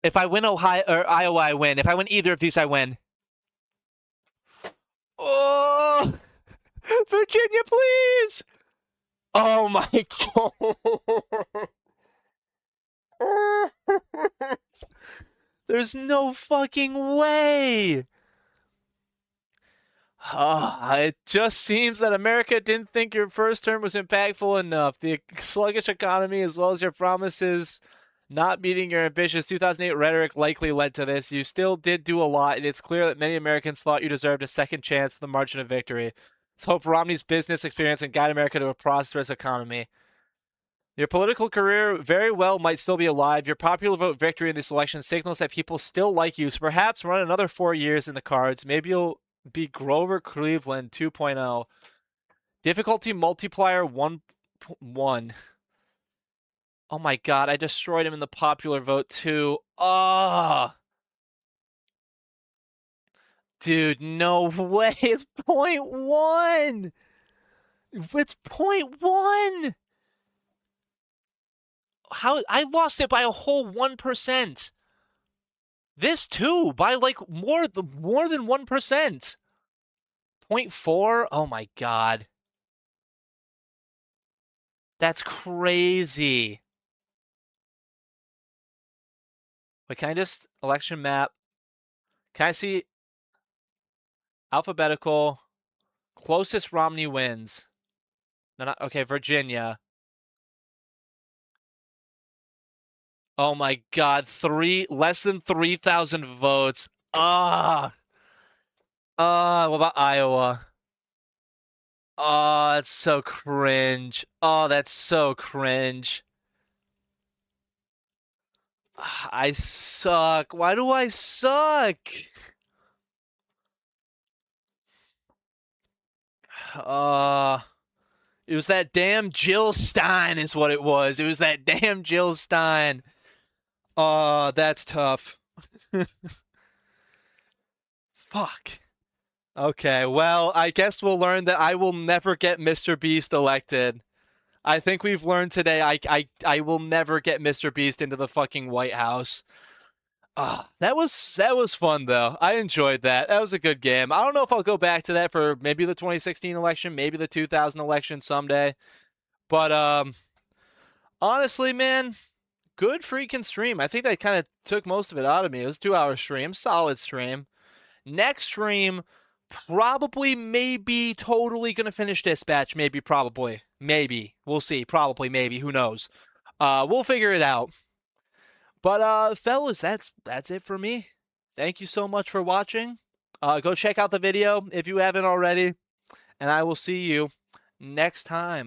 Speaker 2: If I win Ohio or Iowa, I win. If I win either of these, I win. Oh, Virginia, please. Oh my God. There's no fucking way. It just seems that America didn't think your first term was impactful enough. The sluggish economy, as well as your promises not meeting your ambitious 2008 rhetoric, likely led to this. You still did do a lot, and it's clear that many Americans thought you deserved a second chance at the margin of victory. Let's hope Romney's business experience can guide America to a prosperous economy. Your political career very well might still be alive. Your popular vote victory in this election signals that people still like you, so perhaps run another 4 years in the cards. Maybe you'll be Grover Cleveland 2.0. Difficulty multiplier 1. Oh my God, I destroyed him in the popular vote too. Ah, dude, no way. It's 0.1. It's 0.1. How I lost it by a whole 1%. This too, by like more than 1%. 0.4? Oh my God. That's crazy. Wait, can I just election map? Can I see alphabetical closest Romney wins? No, not okay, Virginia. Oh my God, less than 3,000 votes. What about Iowa? Oh, that's so cringe. Oh, that's so cringe. I suck. Why do I suck? It was that damn Jill Stein is what it was. It was that damn Jill Stein. That's tough. Fuck. Okay, well, I guess we'll learn that I will never get Mr. Beast elected. I think we've learned today I will never get Mr. Beast into the fucking White House. That was fun though. I enjoyed that. That was a good game. I don't know if I'll go back to that for maybe the 2016 election, maybe the 2000 election someday. But honestly, man, good freaking stream. I think that kind of took most of it out of me. It was a 2-hour stream, solid stream. Next stream, probably, maybe, totally gonna finish Dispatch. Maybe, probably, maybe. We'll see. Probably, maybe. Who knows? We'll figure it out. But fellas, that's it for me. Thank you so much for watching. Go check out the video if you haven't already, and I will see you next time.